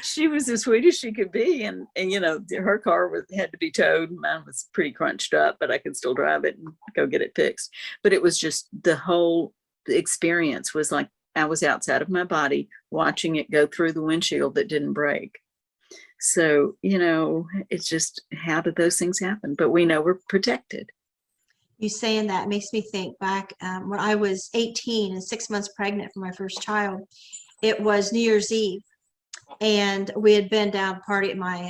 she was as sweet as she could be. And you know, her car had to be towed. Mine was pretty crunched up, but I could still drive it and go get it fixed. But it was just, the whole experience was like I was outside of my body watching it go through the windshield that didn't break. So, you know, it's just, how did those things happen? But we know we're protected. You saying that makes me think back when I was 18 and 6 months pregnant for my first child. It was New Year's Eve, and we had been down party at my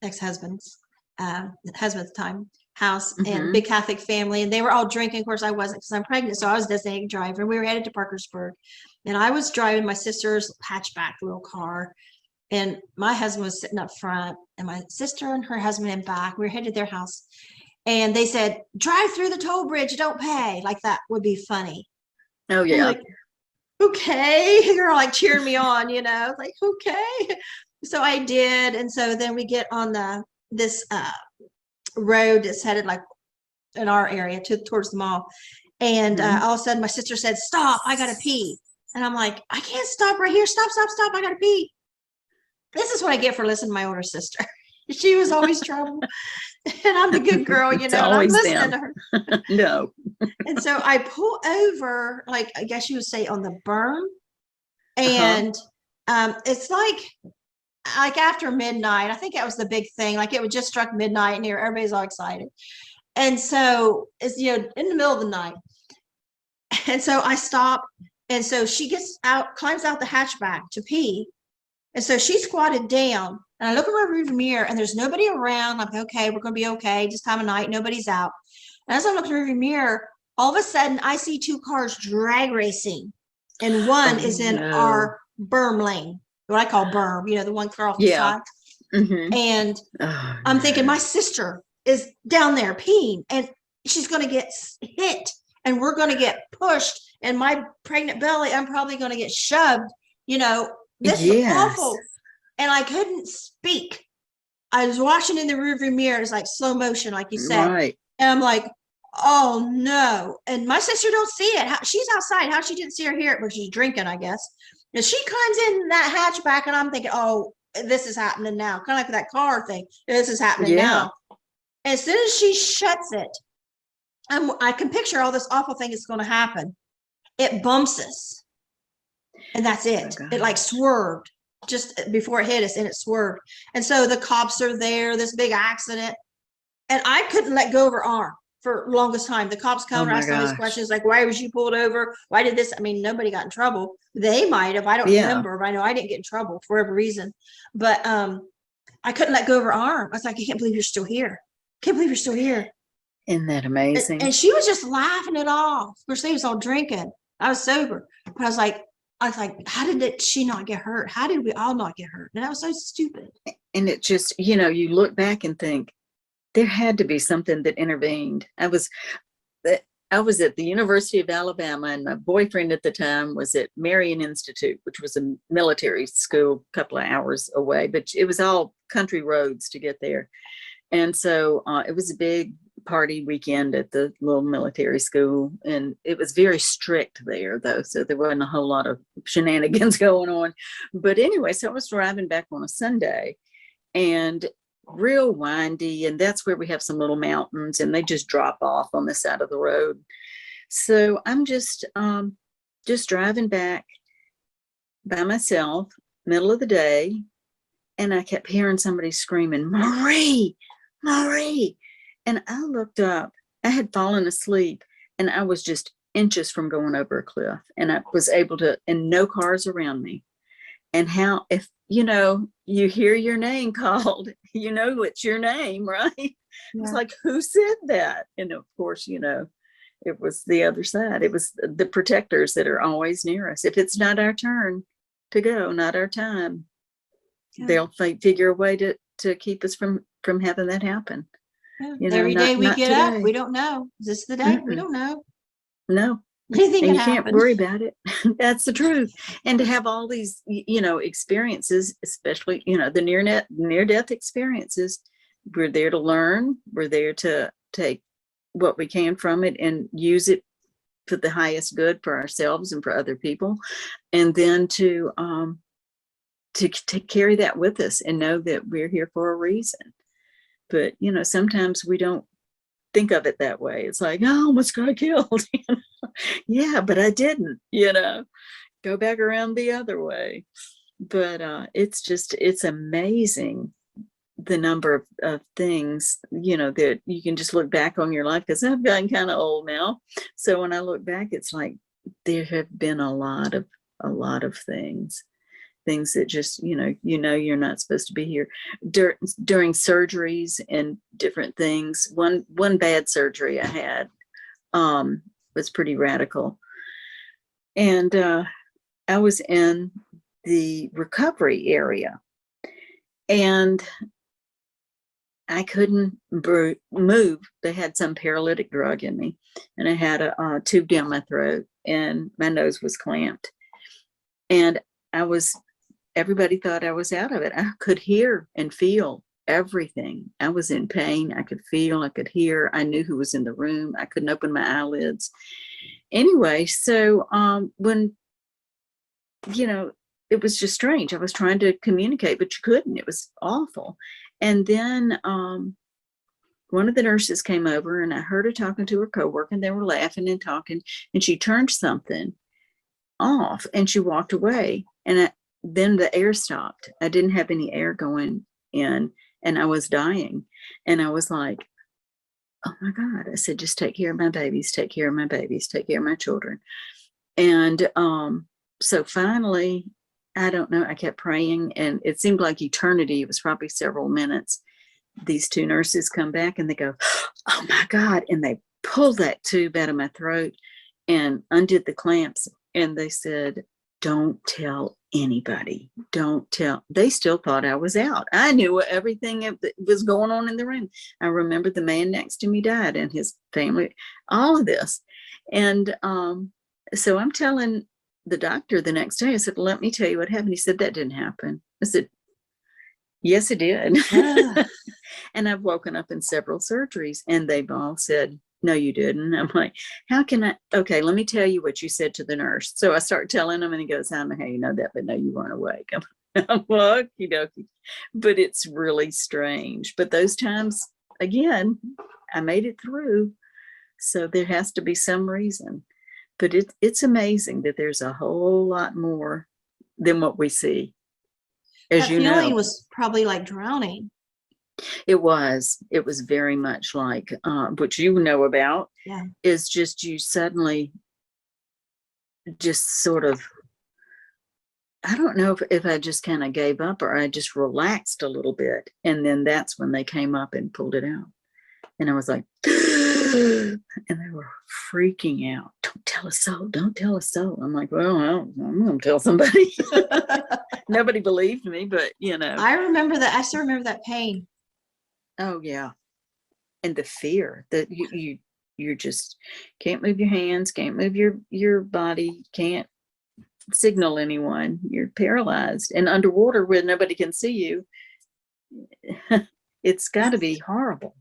ex-husband's husband at the time house, and big Catholic family, and they were all drinking. Of course, I wasn't, because I'm pregnant, so I was designated driver. We were headed to Parkersburg, and I was driving my sister's hatchback little car, and my husband was sitting up front, and my sister and her husband in back. We were headed to their house, and they said, drive through the toll bridge, don't pay. Like that would be funny. Oh yeah. Like, okay. You're like cheering me on, you know, like, okay. So I did. And so then we get on this road that's headed like in our area towards the mall. And all of a sudden my sister said, stop, I gotta pee. And I'm like, I can't stop right here. Stop, stop, stop. I gotta pee. This is what I get for listening to my older sister. She was always trouble. And I'm the good girl, you know, and I'm listening to her. No. And so I pull over, like, I guess you would say on the berm. And it's like after midnight. I think that was the big thing. Like, it would just struck midnight and here everybody's all excited. And so it's, you know, in the middle of the night. And so I stop. And so she gets out, climbs out the hatchback to pee. And so she squatted down, and I look in my rearview mirror, and there's nobody around. I'm like, okay, we're going to be okay. Just time of night, nobody's out. And as I'm looking in the rearview mirror, all of a sudden I see two cars drag racing, and one is in our berm lane, what I call berm, you know, the one car off the side. And I'm thinking my sister is down there peeing, and she's going to get hit, and we're going to get pushed, and my pregnant belly, I'm probably going to get shoved, you know. This is awful. And I couldn't speak. I was watching in the rearview mirror. It's like slow motion, like you said. Right. And I'm like, oh no. And my sister don't see it. She's outside. How she didn't see or hear it, but she's drinking, I guess. And she climbs in that hatchback, and I'm thinking, oh, this is happening now. Kind of like that car thing. This is happening now. And as soon as she shuts it, I can picture all this awful thing is going to happen. It bumps us. And that's it. It like swerved just before it hit us, and it swerved. And so the cops are there, this big accident. And I couldn't let go of her arm for the longest time. The cops come and ask all these questions like, why was you pulled over? Why did this? I mean, nobody got in trouble. They might have. I don't remember, but I know I didn't get in trouble for whatever reason. But I couldn't let go of her arm. I was like, I can't believe you're still here. Can't believe you're still here. Isn't that amazing? And she was just laughing it off. Of course, they was all drinking. I was sober. But I was like, how did she not get hurt? How did we all not get hurt? And that was so stupid. And it just, you know, you look back and think there had to be something that intervened. I was at the University of Alabama, and my boyfriend at the time was at Marion Institute, which was a military school a couple of hours away, but it was all country roads to get there. And so it was a big party weekend at the little military school, and it was very strict there though, so there wasn't a whole lot of shenanigans going on. But anyway, so I was driving back on a Sunday, and real windy, and that's where we have some little mountains, and they just drop off on the side of the road. So I'm just driving back by myself, middle of the day, and I kept hearing somebody screaming, Marie, Marie. And I looked up. I had fallen asleep, and I was just inches from going over a cliff, and I was able to, and no cars around me. And you know, you hear your name called, you know, it's your name, right? It's Yeah. like, who said that? And of course, you know, it was the other side. It was the protectors that are always near us. If it's not our turn to go, not our time, Yeah. they'll figure a way to keep us from having that happen. Yeah. You know, Every day we not get up, today. we don't know. Is this the day? We Mm-mm. don't know. No. Anything And can you can't happen. worry about it. That's the truth. And to have all these, you know, experiences, especially, you know, the near death experiences, we're there to learn. We're there to take what we can from it and use it for the highest good for ourselves and for other people. And then to carry that with us and know that we're here for a reason. But, you know, sometimes we don't think of it that way. It's like, oh, I almost got killed. You know? Yeah, but I didn't, you know, go back around the other way. But it's amazing the number of things, you know, that you can just look back on your life, because I've gotten kind of old now. So when I look back, it's like there have been a lot of things that just, you know, you're not supposed to be here during surgeries and different things. One bad surgery I had was pretty radical. And I was in the recovery area and I couldn't move. They had some paralytic drug in me, and I had a tube down my throat, and my nose was clamped. And everybody thought I was out of it. I could hear and feel everything. I was in pain. I could feel, I could hear. I knew who was in the room. I couldn't open my eyelids. Anyway, so when, you know, it was just strange. I was trying to communicate, but you couldn't. It was awful. And then one of the nurses came over, and I heard her talking to her coworker, and they were laughing and talking, and she turned something off and she walked away. And then the air stopped. I didn't have any air going in, and I was dying. And I was like, oh my God. I said, just take care of my babies, take care of my babies, take care of my children. And so finally, I don't know, I kept praying, and it seemed like eternity. It was probably several minutes. These two nurses come back and they go, oh my God. And they pulled that tube out of my throat and undid the clamps. And they said, don't tell anybody. Don't tell. They still thought I was out. I knew everything that was going on in the room. I remember the man next to me died and his family, all of this. And so I'm telling the doctor the next day, I said, let me tell you what happened. He said, that didn't happen. I said, yes, it did. And I've woken up in several surgeries, and they've all said, no, you didn't. I'm like, how can I? Okay, let me tell you what you said to the nurse. So I start telling him, and he goes, I don't know how you know that, but no, you weren't awake. I'm well, okie dokie. But it's really strange. But those times, again, I made it through. So there has to be some reason. But it's amazing that there's a whole lot more than what we see. As That you feeling know, was probably like drowning. it was very much like what you know about. Yeah. Is just you suddenly just sort of, I don't know if I just kind of gave up or I just relaxed a little bit. And then that's when they came up and pulled it out. And I was like, and they were freaking out. Don't tell a soul. Don't tell a soul. I'm like, well, I'm going to tell somebody. Nobody believed me, but you know. I remember that. I still remember that pain. Oh yeah. And the fear that you just can't move your hands, can't move your body, can't signal anyone. You're paralyzed and underwater where nobody can see you. It's got to be horrible.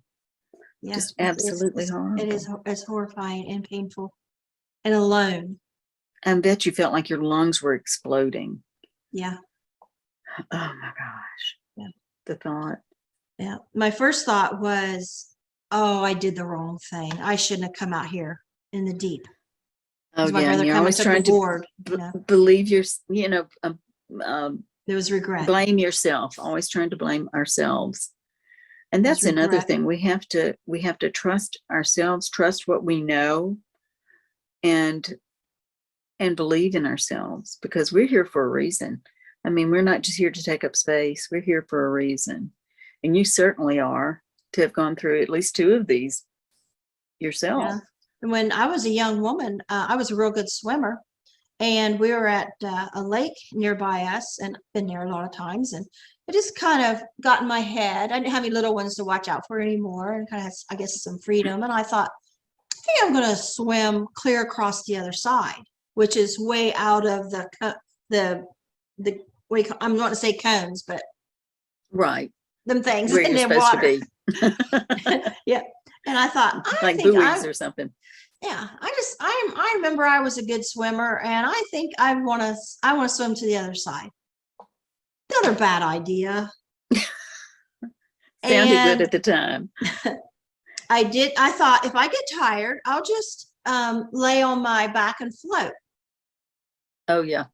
Yeah, Just absolutely horrible. It's horrifying and painful and alone. I bet you felt like your lungs were exploding. Yeah. Oh my gosh. Yeah. The thought. Yeah. My first thought was, oh, I did the wrong thing. I shouldn't have come out here in the deep. Oh My yeah, brother and you're come always and took trying the board. to believe your, There was regret. blame yourself. Always trying to blame ourselves. And There's that's another regret. thing. We have to trust ourselves, trust what we know, and believe in ourselves, because we're here for a reason. I mean, we're not just here to take up space. We're here for a reason. And you certainly are, to have gone through at least 2 of these yourself. Yeah. And when I was a young woman, I was a real good swimmer. And we were at a lake nearby us, and I've been there a lot of times. And it just kind of got in my head. I didn't have any little ones to watch out for anymore, and kind of, I guess, some freedom. And I thought, I think I'm going to swim clear across the other side, which is way out of the way, I'm going to say cones, but Right. them things Where in you're the supposed water. to be. Yeah. And I thought, I Like think buoys or something. yeah, I remember I was a good swimmer, and I think I want to swim to the other side. Another bad idea. Sounded good And at the time. I thought, if I get tired, I'll just lay on my back and float. Oh yeah.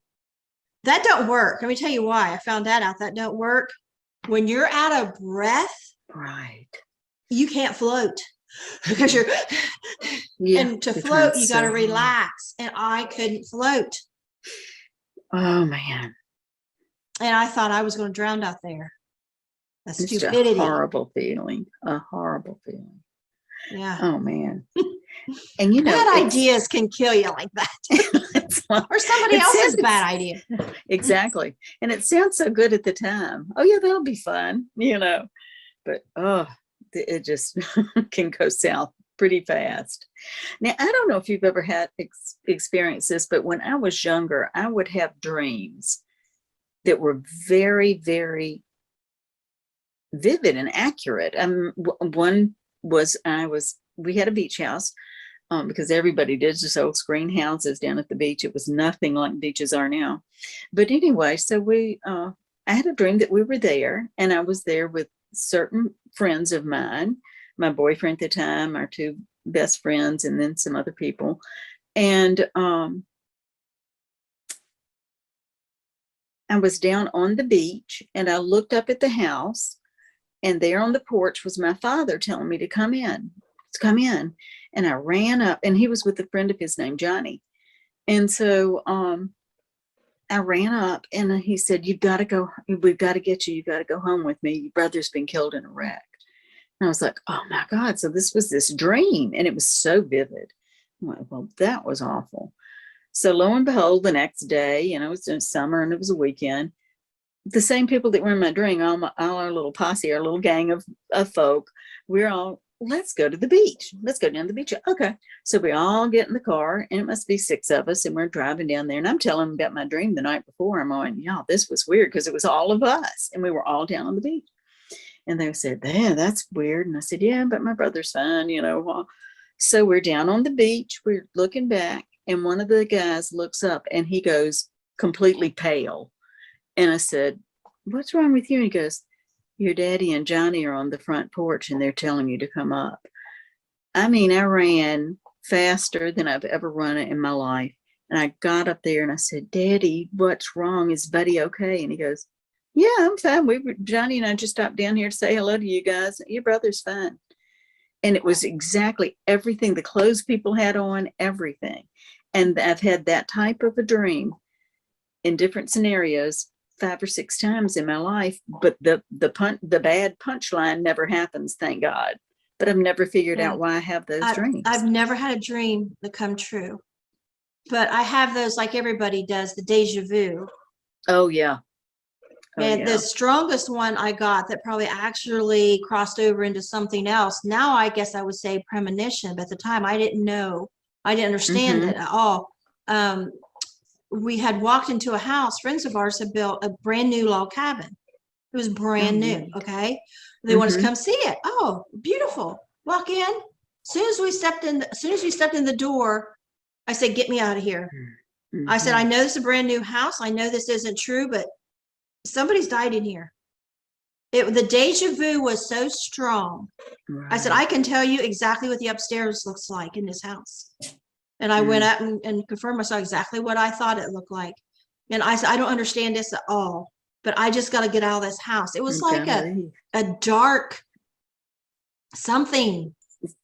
That don't work. Let me tell you why. I found that out. That don't work. When you're out of breath, Right. you can't float because you're Yeah. and to you're float, trying you got to so hard. relax. And I couldn't float. Oh man. And I thought I was going to drown out there. The It's stupidity. a horrible feeling. A horrible feeling. Yeah. Oh man. And you know, Bad ideas can kill you like that. Or somebody else's bad idea. Exactly. And it sounds so good at the time. Oh yeah, that'll be fun, you know. But it just can go south pretty fast. Now, I don't know if you've ever had experienced this, but when I was younger, I would have dreams that were very, very vivid and accurate. One was we had a beach house because everybody did, just old screen houses down at the beach. It was nothing like beaches are now. But anyway, so I had a dream that we were there, and I was there with certain friends of mine, my boyfriend at the time, our 2 best friends, and then some other people. And I was down on the beach, and I looked up at the house, and there on the porch was my father telling me to come in. And I ran up, and he was with a friend of his named Johnny. And so I ran up, and he said, "You've got to go. We've got to get you. You've got to go home with me. Your brother's been killed in a wreck." And I was like, "Oh my God." So this was this dream, and it was so vivid. I'm like, well, that was awful. So lo and behold, the next day, you know, it was in summer and it was a weekend. The same people that were in my dream, all our little posse, our little gang of folk, we're all, let's go to the beach. Let's go down to the beach. Okay. So we all get in the car, and it must be 6 of us, and we're driving down there. And I'm telling them about my dream the night before. I'm going, yeah, this was weird, because it was all of us, and we were all down on the beach. And they said, yeah, that's weird. And I said, yeah, but my brother's fine, you know. So we're down on the beach. We're looking back, and one of the guys looks up, and he goes completely pale. And I said, what's wrong with you? And he goes, your daddy and Johnny are on the front porch, and they're telling you to come up. I mean, I ran faster than I've ever run in my life. And I got up there and I said, Daddy, what's wrong? Is Buddy okay? And he goes, yeah, I'm fine. Johnny and I just stopped down here to say hello to you guys. Your brother's fine. And it was exactly everything the clothes people had on, everything. And I've had that type of a dream in different scenarios 5 or 6 times in my life, but the bad punchline never happens, thank God. But I've never figured out why I have those dreams. I've never had a dream that come true, but I have those, like everybody does, the deja vu. Oh yeah. And the strongest one I got that probably actually crossed over into something else. Now I guess I would say premonition, but at the time I didn't know. I didn't understand it at all. We had walked into a house. Friends of ours had built a brand new log cabin. It was brand new. Okay. They want us to come see it. Oh, beautiful. Walk in. As soon as we stepped in the door, I said, get me out of here. I said, I know this is a brand new house. I know this isn't true, but somebody's died in here. The deja vu was so strong. Right. I said, I can tell you exactly what the upstairs looks like in this house. And I went up and confirmed I saw exactly what I thought it looked like. And I said, I don't understand this at all, but I just got to get out of this house. It was like a dark something.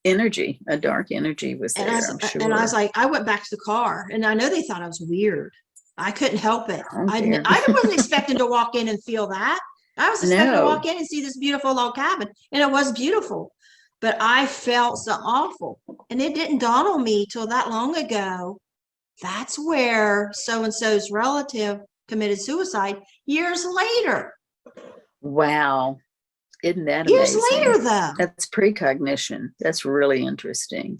Energy, a dark energy was there, I'm sure. And I was like, I went back to the car, and I know they thought I was weird. I couldn't help it. Oh, I dear. wasn't expecting to walk in and feel that. I was expecting to No. walk in and see this beautiful log cabin, and it was beautiful. But I felt so awful, and it didn't dawn on me till that long ago. That's where so-and-so's relative committed suicide years later. Wow. Isn't that Years amazing? later, though. That's precognition. That's really interesting.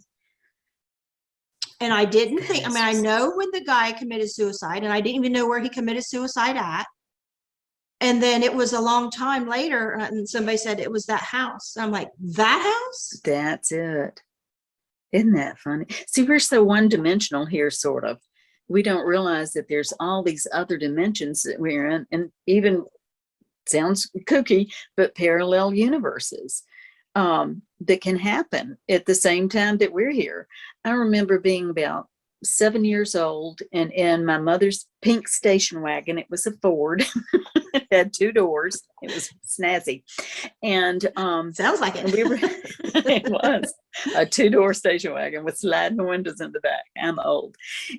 And I didn't think, That is I know when the guy committed suicide, and I didn't even know where he committed suicide at. And then it was a long time later, and somebody said it was that house. I'm like, that house? That's it. Isn't that funny? See, we're so one-dimensional here, sort of. We don't realize that there's all these other dimensions that we're in, and even, sounds kooky, but parallel universes that can happen at the same time that we're here. I remember being about 7 years old and in my mother's pink station wagon. It was a Ford. It had 2 doors. It was snazzy. And Sounds like it. we were, it was a 2-door station wagon with sliding windows in the back. I'm old.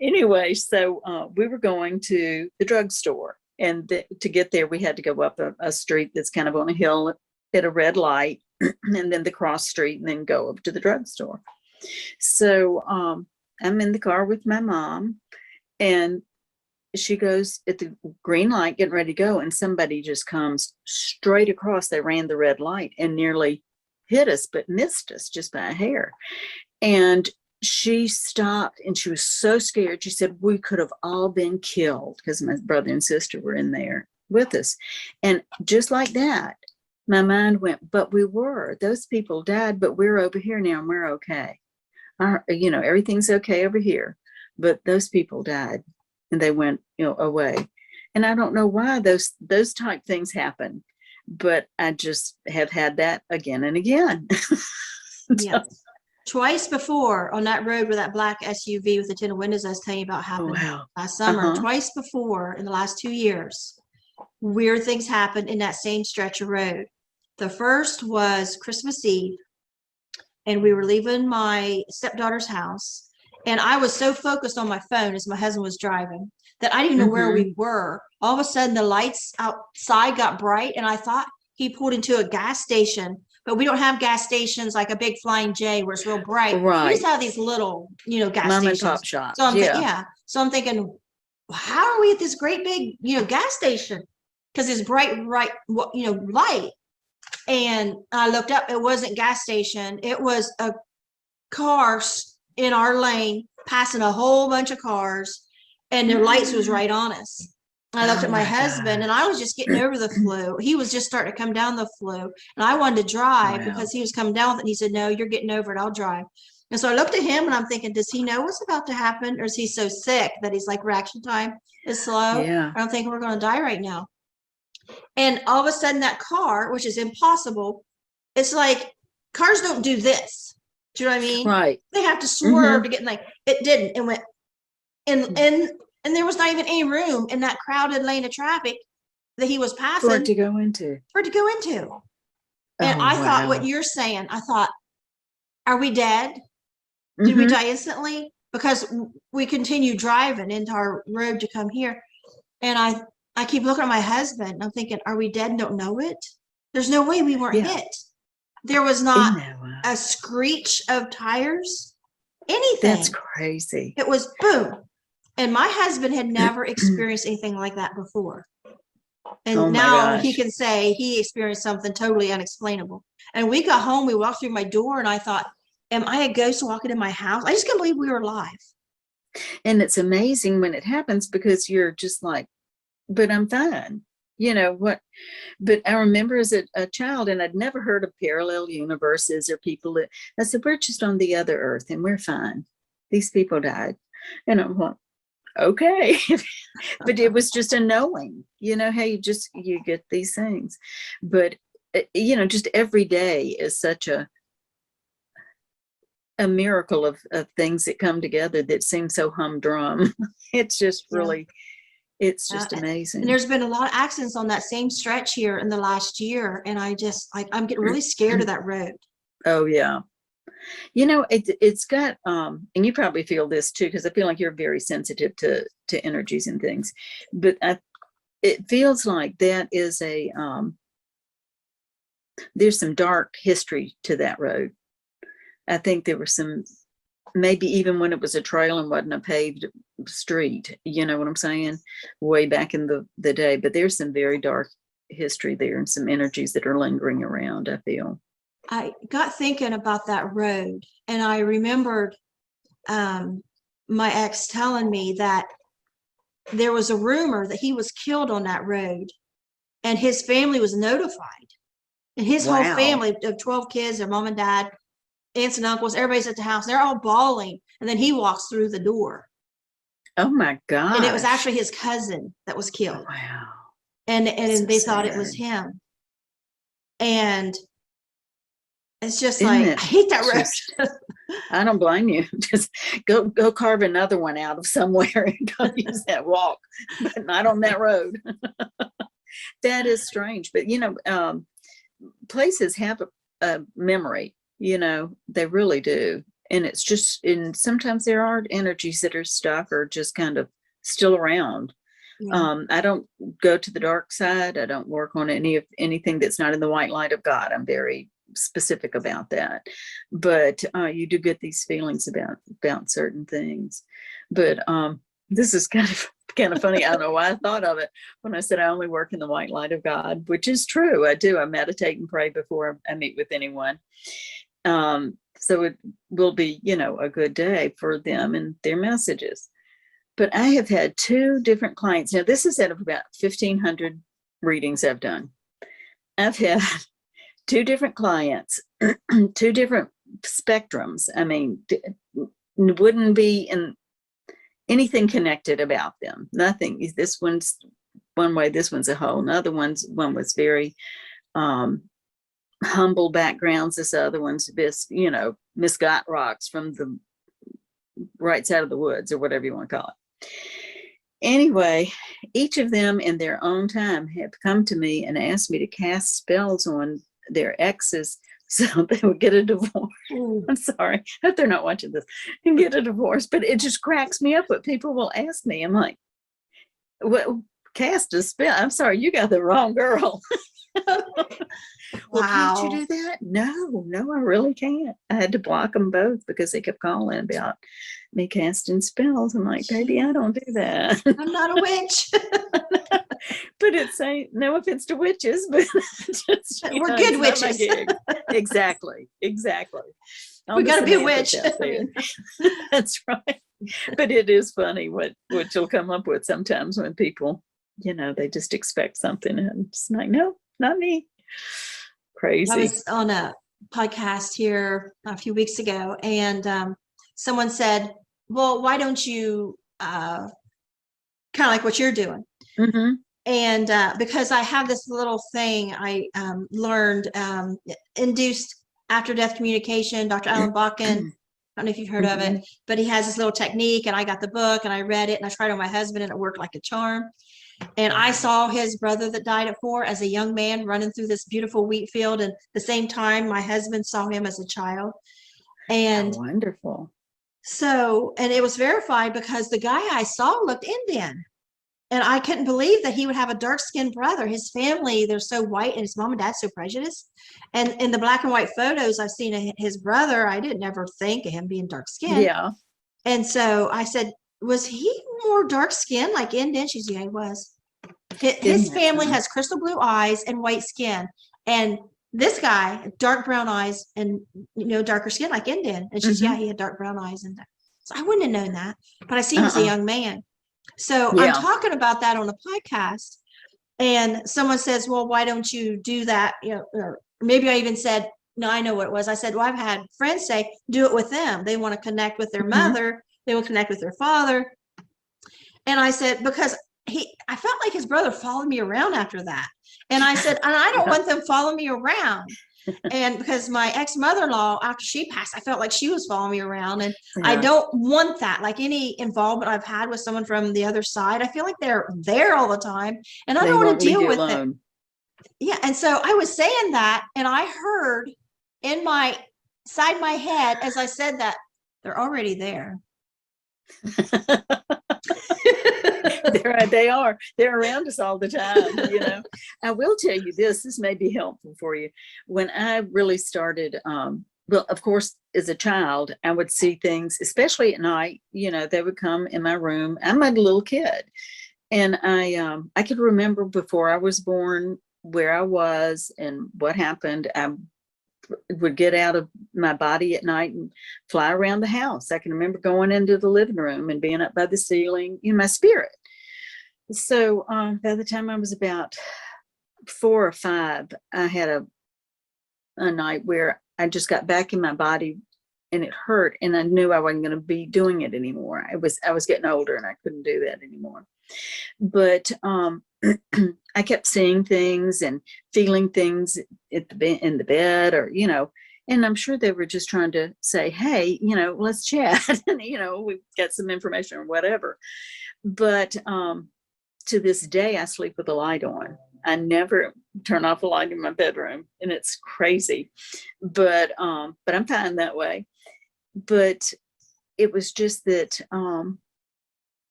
Anyway, so we were going to the drugstore. And to get there, we had to go up a street that's kind of on a hill at a red light, and then the cross street, and then go up to the drugstore. So I'm in the car with my mom, and she goes at the green light, getting ready to go, and somebody just comes straight across. They ran the red light and nearly hit us, but missed us just by a hair. And she stopped, and she was so scared. She said, we could have all been killed, because my brother and sister were in there with us. And just like that, my mind went, but we were. Those people died, but we're over here now, and we're okay. Everything's okay over here, but those people died, and they went, away. And I don't know why those type things happen, but I just have had that again and again. Yeah. Twice before on that road where that black SUV with the tinted windows I was telling you about happened last summer. Twice before in the last 2 years, weird things happened in that same stretch of road. The first was Christmas Eve, and we were leaving my stepdaughter's house, and I was so focused on my phone as my husband was driving that I didn't know where we were. All of a sudden, the lights outside got bright, and I thought he pulled into a gas station. But we don't have gas stations like a big Flying J where it's real bright. Right. We just have these little, gas Mom stations. and pop shops. So So I'm thinking, how are we at this great big, gas station? Because it's bright, light. And I looked up, it wasn't gas station. It was a car in our lane passing a whole bunch of cars, and their lights was right on us. I looked at my husband, and I was just getting over the flu. He was just starting to come down the flu, and I wanted to drive because he was coming down with it. And he said, no, you're getting over it. I'll drive. And so I looked at him, and I'm thinking, does he know what's about to happen? Or is he so sick that he's like, reaction time is slow? Yeah. I don't think we're going to die right now. And all of a sudden that car, which is impossible, it's like cars don't do this. Do you know what I mean? Right. They have to swerve to get it didn't. It went and there was not even any room in that crowded lane of traffic that he was passing For it to go into. And I thought what you're saying, I thought, are we dead? Did we die instantly? Because we continue driving into our road to come here. And I keep looking at my husband. I'm thinking, are we dead and don't know it? There's no way we weren't hit. There was not a screech of tires, anything. That's crazy. It was boom. And my husband had never experienced anything like that before. And now he can say he experienced something totally unexplainable. And we got home, we walked through my door, and I thought, am I a ghost walking in my house? I just can't believe we were alive. And it's amazing when it happens, because you're just like, but I'm fine. What? But I remember as a child, and I'd never heard of parallel universes or people that, I said, we're just on the other earth and we're fine. These people died. And I'm like, okay. But it was just a knowing, hey, you get these things. But, just every day is such a miracle of things that come together that seem so humdrum. It's just really, it's just amazing. And there's been a lot of accidents on that same stretch here in the last year. And I'm getting really scared of that road. Oh, yeah. It's got, and you probably feel this too, because I feel like you're very sensitive to energies and things, but it feels like that is there's some dark history to that road. I think there was some, maybe even when it was a trail and wasn't a paved street, you know what I'm saying? Way back in the day, but there's some very dark history there and some energies that are lingering around, I feel. I got thinking about that road, and I remembered my ex telling me that there was a rumor that he was killed on that road, and his family was notified. And his whole Wow. family of 12 kids, their mom and dad, aunts and uncles, everybody's at the house. They're all bawling. And then he walks through the door. Oh my God. And it was actually his cousin that was killed. Wow. And So they thought it was sad. him. And it's just Isn't like, it I hate that just- road. I don't blame you. Just go carve another one out of somewhere and go use that walk, but not on that road. That is strange. But places have a memory, they really do. And it's just, and sometimes there are energies that are stuck or just kind of still around. Yeah. I don't go to the dark side. I don't work on anything that's not in the white light of God. I'm very specific about that. But you do get these feelings about certain things. But this is kind of funny. I don't know why I thought of it when I said I only work in the white light of God, which is true. I do. I meditate and pray before I meet with anyone. So it will be, a good day for them and their messages. But I have had 2 different clients. Now, this is out of about 1,500 readings I've done. I've had 2 different clients, 2 different spectrums. I mean, wouldn't be in anything connected about them. Nothing. This one's one way, this one's a whole. One was very humble backgrounds. This other one's this, misgot rocks from the right side of the woods, or whatever you want to call it. Anyway, each of them in their own time have come to me and asked me to cast spells on their exes so they would get a divorce. Ooh. I'm sorry. I hope they're not watching this and get a divorce, but it just cracks me up what people will ask me. I'm like, what, cast a spell? I'm sorry, you got the wrong girl. Well, Wow. can't you do that? No, I really can't. I had to block them both because they kept calling about me casting spells. I'm like, baby, I don't do that. I'm not a witch. But it's no offense to witches, but just, We're good it's not my witches. gig. Exactly. We got to be a witch. That's right. But it is funny what you'll come up with sometimes when people, they just expect something and it's like, no, not me. Crazy. I was on a podcast here a few weeks ago, and someone said, well, why don't you kind of like what you're doing? Mm-hmm. And because I have this little thing I learned, induced after-death communication, Dr. Alan Bakken. I don't know if you've heard of it, but he has this little technique, and I got the book and I read it and I tried it on my husband and it worked like a charm. And I saw his brother that died at 4 as a young man running through this beautiful wheat field. And the same time, my husband saw him as a child. And wonderful. So, and it was verified because the guy I saw looked Indian. And I couldn't believe that he would have a dark-skinned brother. His family, they're so white, and his mom and dad so prejudiced. And in the black and white photos I've seen of his brother, I didn't ever think of him being dark-skinned. Yeah. And so I said, was he more dark-skinned like Indian? She said, yeah, he was. His family has crystal blue eyes and white skin. And this guy, dark brown eyes and, darker skin like Indian. And she's, yeah, he had dark brown eyes. And so I wouldn't have known that. But I see him as a young man. So I'm talking about that on a podcast, and someone says, well, why don't you do that? Or maybe I even said, no, I know what it was. I said, well, I've had friends say, do it with them. They want to connect with their mother. They will connect with their father. And I said, because I felt like his brother followed me around after that. And I said, and I don't want them following me around. And because my ex-mother-in-law, after she passed, I felt like she was following me around, and I don't want that. Like any involvement I've had with someone from the other side, I feel like they're there all the time, and I don't want to deal with it. Yeah. And so I was saying that, and I heard in my inside my head, as I said that, they're already there. They are. They're around us all the time, you know. I will tell you this may be helpful for you. When I really started, well, of course, as a child, I would see things, especially at night, you know, they would come in my room. I'm a little kid. And I could remember before I was born where I was and what happened. I would get out of my body at night and fly around the house. I can remember going into the living room and being up by the ceiling in my spirit. So by the time I was about 4 or 5, I had a night where I just got back in my body and it hurt, and I knew I wasn't going to be doing it anymore. I was getting older and I couldn't do that anymore. But I kept seeing things and feeling things in the bed, or, you know, and I'm sure they were just trying to say, hey, you know, let's chat. And, you know, we've got some information or whatever. But to this day, I sleep with the light on. I never turn off a light in my bedroom, and it's crazy, but I'm fine that way. But it was just that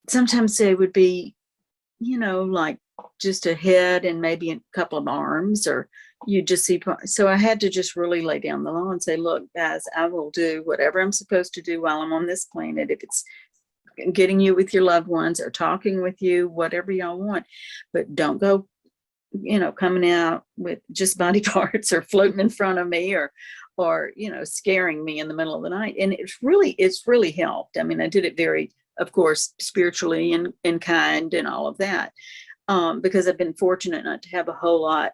sometimes they would be, you know, like just a head and maybe a couple of arms, or you just see. So I had to just really lay down the law and say, look, guys, I will do whatever I'm supposed to do while I'm on this planet. If it's getting you with your loved ones or talking with you, whatever y'all want, but don't go, you know, coming out with just body parts or floating in front of me, or, you know, scaring me in the middle of the night. And it's really helped. I mean, I did it very, of course, spiritually and kind and all of that, because I've been fortunate not to have a whole lot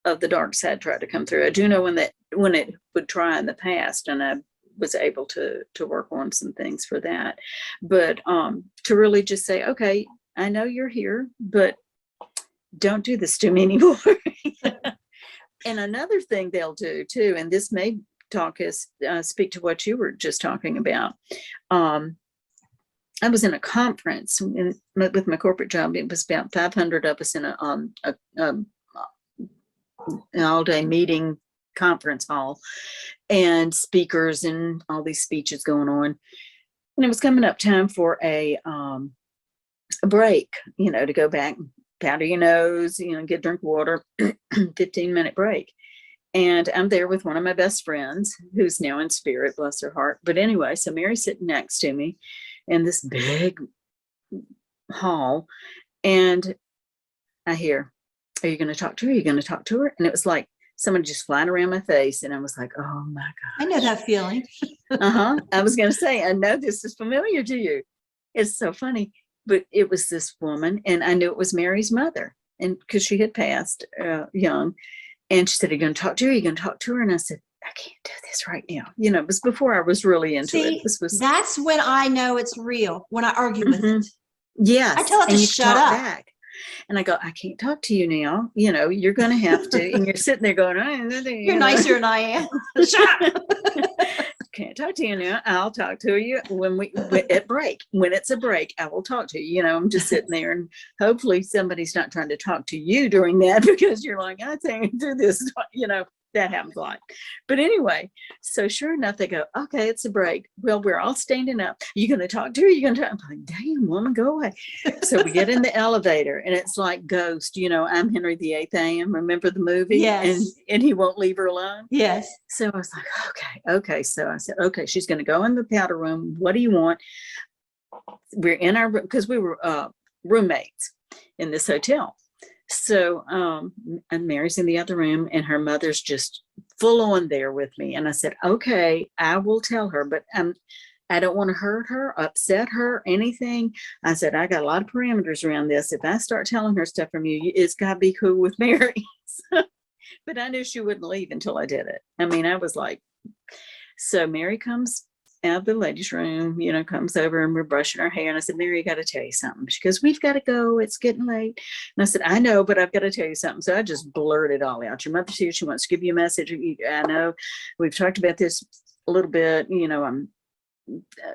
of the dark side try to come through. I do know when it would try in the past, and I was able to work on some things for that. But to really just say, okay, I know you're here, but don't do this to me anymore. And another thing they'll do too, and this may speak to what you were just talking about. I was in a conference with my corporate job. It was about 500 of us in an all-day meeting conference hall, and speakers and all these speeches going on. And it was coming up time for a break, you know, to go back, powder your nose, you know, get a drink of water, 15-minute break. And I'm there with one of my best friends who's now in spirit, bless her heart. But anyway, so Mary's sitting next to me in this big hall, and I hear, are you going to talk to her? Are you going to talk to her? And it was like someone just flying around my face. And I was like, oh my God. I know that feeling. I was going to say, I know this is familiar to you. It's so funny. But it was this woman, and I knew it was Mary's mother, and because she had passed young. And she said, are you going to talk to her? Are you going to talk to her? And I said, I can't do this right now. You know, it was before I was really into it. This was, that's when I know it's real, when I argue with it. Yes. I tell it to shut up. Back. And I go, I can't talk to you now. You know, you're going to have to. And you're sitting there going, you're nicer than I am. Shut up. Can't talk to you now. I'll talk to you when at break. When it's a break, I will talk to you. You know, I'm just sitting there, and hopefully somebody's not trying to talk to you during that, because you're like, I can't do this. You know, that happens a lot. But anyway, so sure enough, they go, okay, it's a break. Well, we're all standing up. You going to talk to her? You going to talk? I'm like, damn, woman, go away. So we get in the elevator, and it's like Ghost. You know, I'm Henry VIII. I am. Remember the movie? Yes. And he won't leave her alone. Yes. So I was like, okay. So I said, okay, she's going to go in the powder room. What do you want? We're in our room, because we were roommates in this hotel. So and Mary's in the other room, and her mother's just full on there with me. And I said, okay, I will tell her, but I don't want to hurt her, upset her, anything. I said, I got a lot of parameters around this. If I start telling her stuff from you, it's got to be cool with Mary. But I knew she wouldn't leave until I did it. I mean, I was like, so Mary comes out of the ladies' room, you know, comes over, and we're brushing our hair. And I said, Mary, I got to tell you something. She goes, we've got to go. It's getting late. And I said, I know, but I've got to tell you something. So I just blurted all out. Your mother's here. She wants to give you a message. I know we've talked about this a little bit. You know, I'm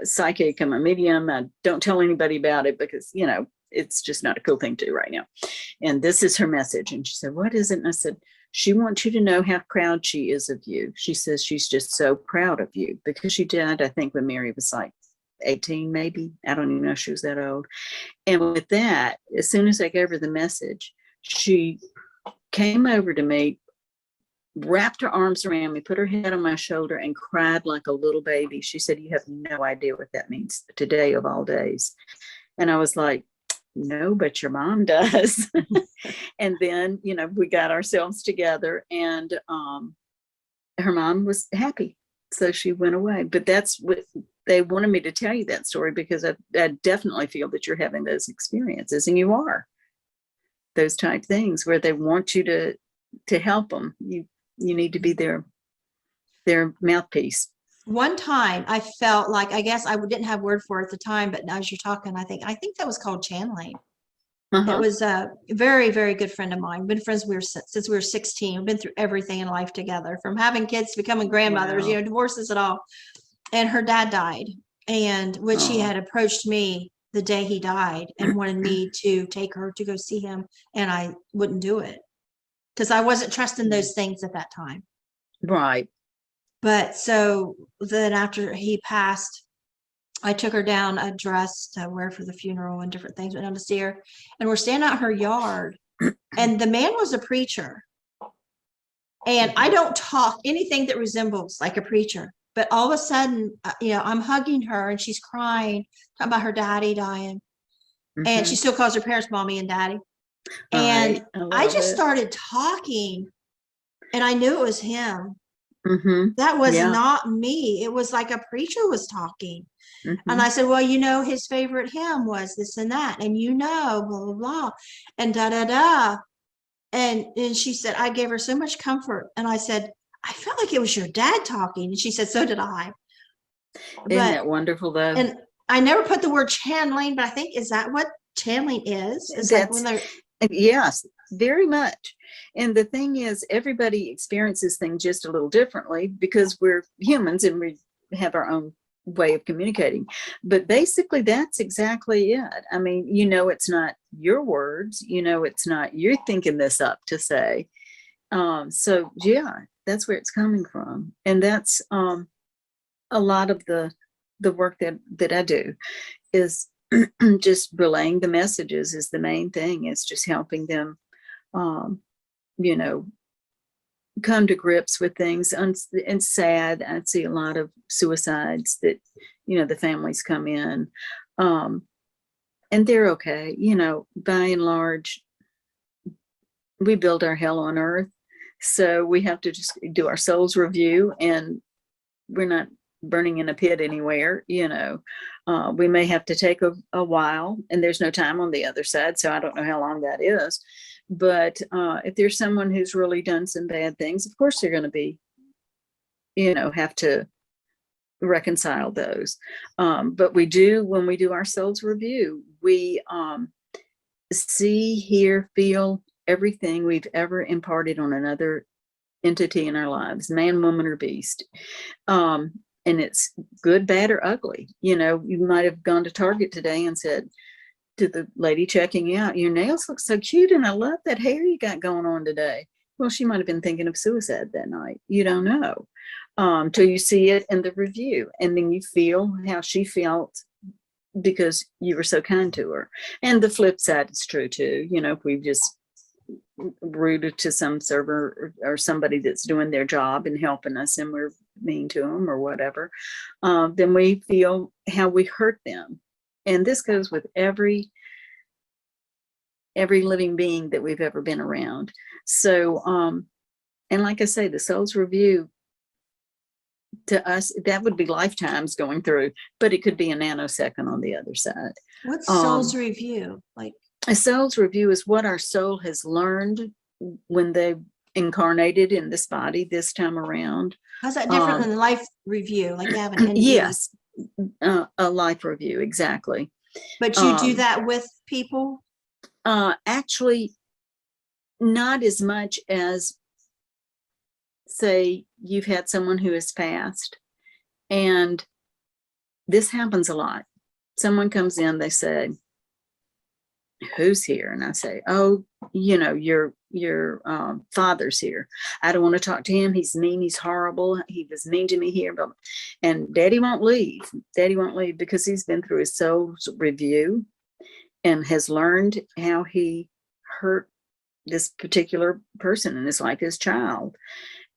psychic. I'm a medium. I don't tell anybody about it, because, you know, it's just not a cool thing to do right now. And this is her message. And she said, what is it? And I said, She wants you to know how proud she is of you. She says she's just so proud of you because she died, I think, when Mary was like 18, maybe. I don't even know if she was that old. And with that, as soon as I gave her the message, she came over to me, wrapped her arms around me, put her head on my shoulder, and cried like a little baby. She said, "You have no idea what that means today of all days." And I was like, "No, but your mom does." And then, you know, we got ourselves together, and her mom was happy. So she went away. But that's what they wanted me to tell you, that story, because I definitely feel that you're having those experiences, and you are. Those type things where they want you to help them. You need to be their mouthpiece. One time I felt like, I guess I didn't have word for it at the time, but now as you're talking, I think that was called channeling. It was a very, very good friend of mine. Been friends since we were 16. We've been through everything in life together, from having kids to becoming grandmothers, Wow. you know, divorces and all. And her dad died, and which he had approached me the day he died and wanted me to take her to go see him, and I wouldn't do it because I wasn't trusting those things at that time. Right. But so then after he passed, I took her down a dress to wear for the funeral and different things, went down to see her, and we're standing out in her yard, and the man was a preacher. And I don't talk anything that resembles like a preacher, but all of a sudden, you know, I'm hugging her and she's crying, talking about her daddy dying. And she still calls her parents mommy and daddy. And I just started talking, and I knew it was him. That was not me. It was like a preacher was talking. And I said, well, you know, his favorite hymn was this and that, and you know, blah, blah, blah, and da, da, da. And she said, I gave her so much comfort. And I said, I felt like it was your dad talking. And she said, so did I. Isn't that wonderful, though? And I never put the word channeling, but I think, is that what channeling is? It's like when they're... Yes, very much. And the thing is, everybody experiences things just a little differently because we're humans and we have our own way of communicating. But basically, that's exactly it. I mean, you know, it's not your words, you know, it's not you're thinking this up to say. So yeah, that's where it's coming from. And that's a lot of the work that I do is just relaying the messages is the main thing. It's just helping them, you know, come to grips with things. And sad, I see a lot of suicides that, you know, the families come in, and they're okay. You know, by and large, we build our hell on earth. So we have to just do our soul's review, and we're not burning in a pit anywhere. You know, we may have to take a while, and there's no time on the other side. So I don't know how long that is. But if there's someone who's really done some bad things, of course they're going to be, you know, have to reconcile those. But we do, when we do our soul's review, we see, hear, feel everything we've ever imparted on another entity in our lives, man, woman, or beast. And it's good, bad, or ugly. You know, you might have gone to Target today and said to the lady checking out, your nails look so cute and I love that hair you got going on today. Well, she might have been thinking of suicide that night. You don't know till you see it in the review, and then you feel how she felt because you were so kind to her. And the flip side is true too. You know, if we've just rude to some server or somebody that's doing their job and helping us, and we're mean to them or whatever, then we feel how we hurt them. And this goes with every living being that we've ever been around. So, and like I say, the soul's review to us, that would be lifetimes going through, but it could be a nanosecond on the other side. What's soul's review? Like, a soul's review is what our soul has learned when they incarnated in this body this time around. How's that different than life review? Like you have an NDE? Yes, a life review, exactly. But you do that with people? Actually, not as much as, say, you've had someone who has passed, and this happens a lot. Someone comes in, they say, who's here? And I say, oh, your father's here. I don't want to talk to him. He's mean. He's horrible. He was mean to me here. But, and Daddy won't leave. Daddy won't leave because he's been through his soul's review and has learned how he hurt this particular person in his life, his child.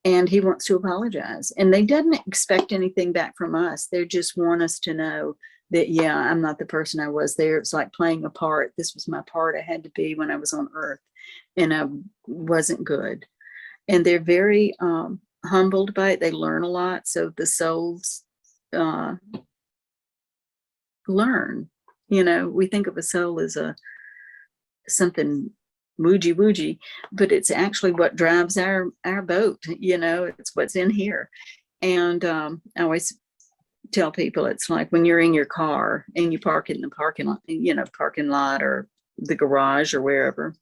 And he wants to apologize. And they didn't expect anything back from us. They just want us to know that, yeah, I'm not the person I was there. It's like playing a part. This was my part I had to be when I was on earth, and I wasn't good. And they're very humbled by it. They learn a lot. So the souls learn. We think of a soul as something woojie, but it's actually what drives our boat. It's what's in here. And I always tell people, it's like when you're in your car and you park in the parking lot or the garage or wherever,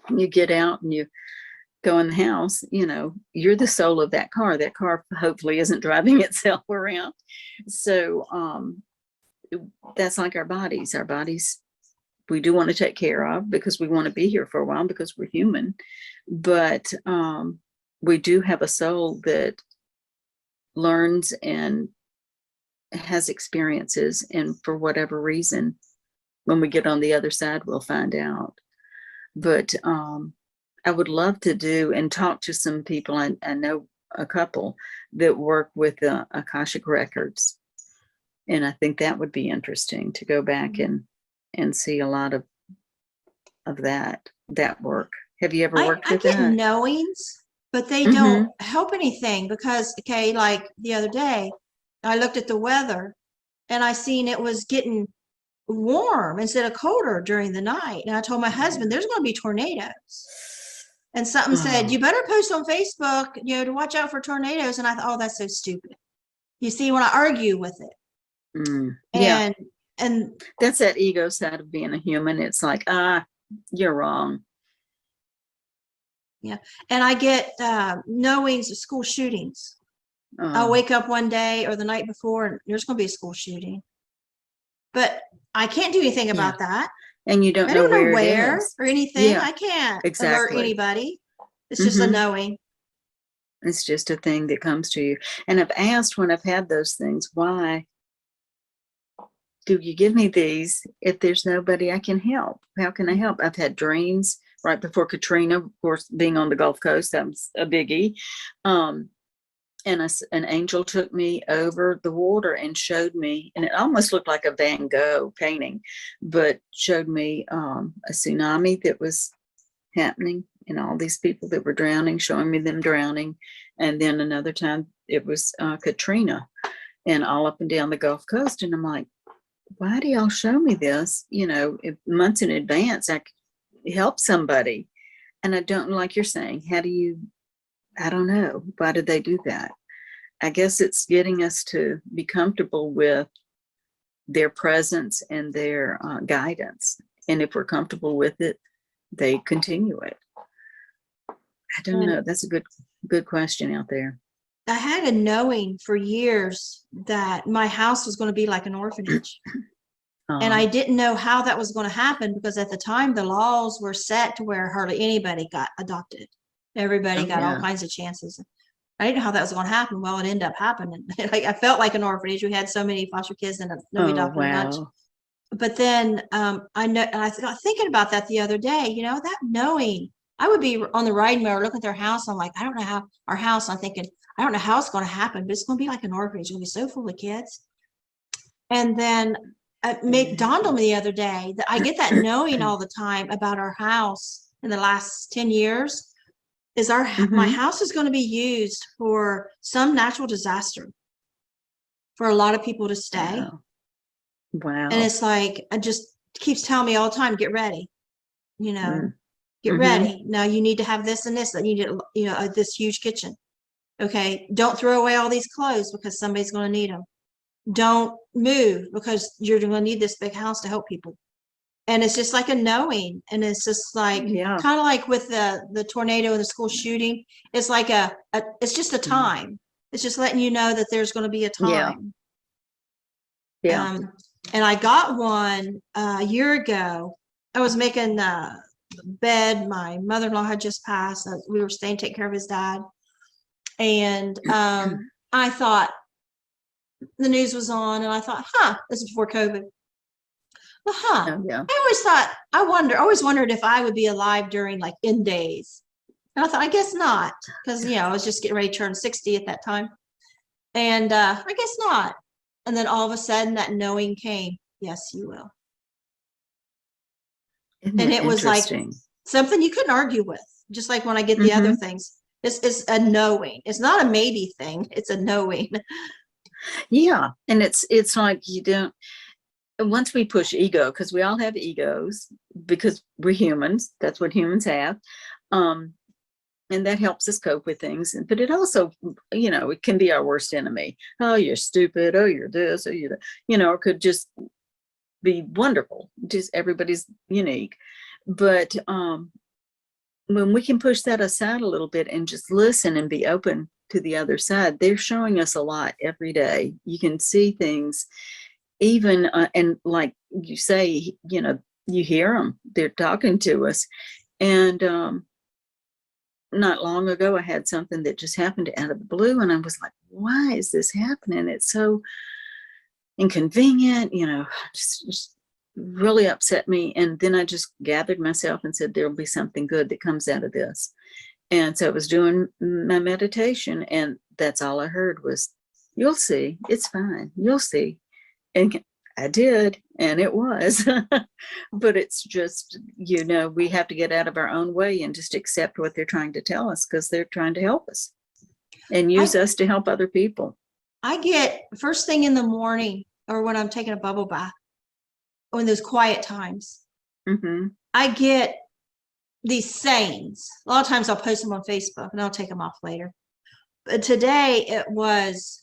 and you get out and you go in the house, you're the soul of that car. That car hopefully isn't driving itself around. So that's like our bodies. We do want to take care of because we want to be here for a while because we're human. But we do have a soul that learns and has experiences. And for whatever reason, when we get on the other side, we'll find out. But I would love to do and talk to some people. I know a couple that work with Akashic Records. And I think that would be interesting to go back and see a lot of that work. Have you ever worked with that? I get knowings, but they don't help anything because, okay, like the other day, I looked at the weather and I seen it was getting warm instead of colder during the night. And I told my husband, there's going to be tornadoes. And something said, you better post on Facebook, to watch out for tornadoes. And I thought, oh, that's so stupid. You see, when I argue with it. Yeah. And that's that ego side of being a human. It's like, you're wrong. Yeah. And I get knowings of school shootings. I'll wake up one day or the night before and there's going to be a school shooting. But I can't do anything about that. And you don't know where or anything. Yeah, I can't exactly. alert anybody. It's just a knowing. It's just a thing that comes to you. And I've asked when I've had those things, why do you give me these if there's nobody I can help? How can I help? I've had dreams right before Katrina, of course, being on the Gulf Coast, that was a biggie. And an angel took me over the water and showed me, and it almost looked like a Van Gogh painting, but showed me a tsunami that was happening and all these people that were drowning, showing me them drowning. And then another time it was Katrina and all up and down the Gulf Coast. And I'm like, why do y'all show me this? If months in advance, I could help somebody. And I don't, like you're saying, I don't know. Why did they do that? I guess it's getting us to be comfortable with their presence and their guidance. And if we're comfortable with it, they continue it. I don't know. That's a good question out there. I had a knowing for years that my house was going to be like an orphanage. And I didn't know how that was going to happen because at the time the laws were set to where hardly anybody got adopted. Everybody got all kinds of chances. I didn't know how that was going to happen. Well, it ended up happening. I felt like an orphanage. We had so many foster kids and nobody adopted much. But then I got thinking about that the other day, that knowing. I would be on the riding mower looking at their house. I'm like, I don't know how our house, I'm thinking, I don't know how it's going to happen, but it's going to be like an orphanage. It's going to be so full of kids. And then it dawned on me the other day that I get that knowing all the time about our house in the last 10 years is my house is going to be used for some natural disaster for a lot of people to stay. Wow. And it's like, it just keeps telling me all the time, get ready, get ready. Now you need to have this and this, that you need, this huge kitchen. Okay. Don't throw away all these clothes because somebody's going to need them. Don't move because you're going to need this big house to help people. And it's just like a knowing. And it's just like, kind of like with the tornado and the school shooting, it's like it's just a time. It's just letting you know that there's going to be a time. Yeah. And I got one a year ago I was making bed. My mother-in-law had just passed. We were staying, taking care of his dad. And I thought the news was on, and I thought, this is before COVID. Well, Oh, yeah. I always thought, I always wondered if I would be alive during like NDEs. And I thought, I guess not, because, I was just getting ready to turn 60 at that time. And I guess not. And then all of a sudden that knowing came. Yes, you will. Isn't And that it was like interesting? something you couldn't argue with, just like when I get the other things. It's a knowing. It's not a maybe thing. It's a knowing. Yeah. And it's like you don't, once we push ego, because we all have egos, because we're humans. That's what humans have. And that helps us cope with things. But it also, it can be our worst enemy. Oh, you're stupid. Oh, you're this. Oh, you're that. It could just be wonderful. Just everybody's unique. But when we can push that aside a little bit and just listen and be open to the other side, they're showing us a lot every day. You can see things even, and like you say, you hear them, they're talking to us. And not long ago, I had something that just happened out of the blue, and I was like, why is this happening? It's so inconvenient, just really upset me. And then I just gathered myself and said, there'll be something good that comes out of this. And so I was doing my meditation, and that's all I heard was, you'll see, it's fine, you'll see. And I did, and it was. But it's just, we have to get out of our own way and just accept what they're trying to tell us, because they're trying to help us and use us to help other people. I get first thing in the morning, or when I'm taking a bubble bath, or in those quiet times, I get these sayings. A lot of times I'll post them on Facebook and I'll take them off later. But today it was,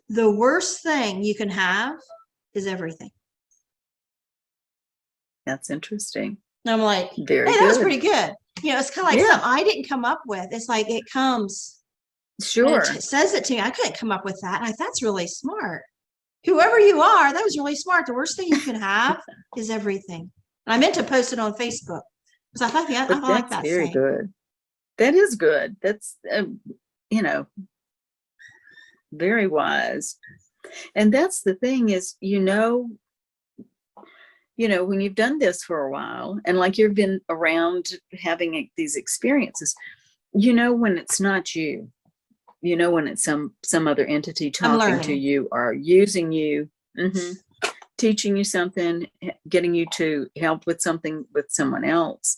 the worst thing you can have is everything. That's interesting. And I'm like, Very hey, good. that was pretty good. It's kind of like Yeah. something I didn't come up with. It's like it comes. Sure. It says it to me. I couldn't come up with that. And that's really smart. Whoever you are, that was really smart. The worst thing you can have is everything. And I meant to post it on Facebook because I thought, I like that very saying. good. That is good. That's, very wise. And that's the thing is, when you've done this for a while, and like you've been around having these experiences, when it's not you, when it's some other entity talking to you or using you, teaching you something, getting you to help with something with someone else.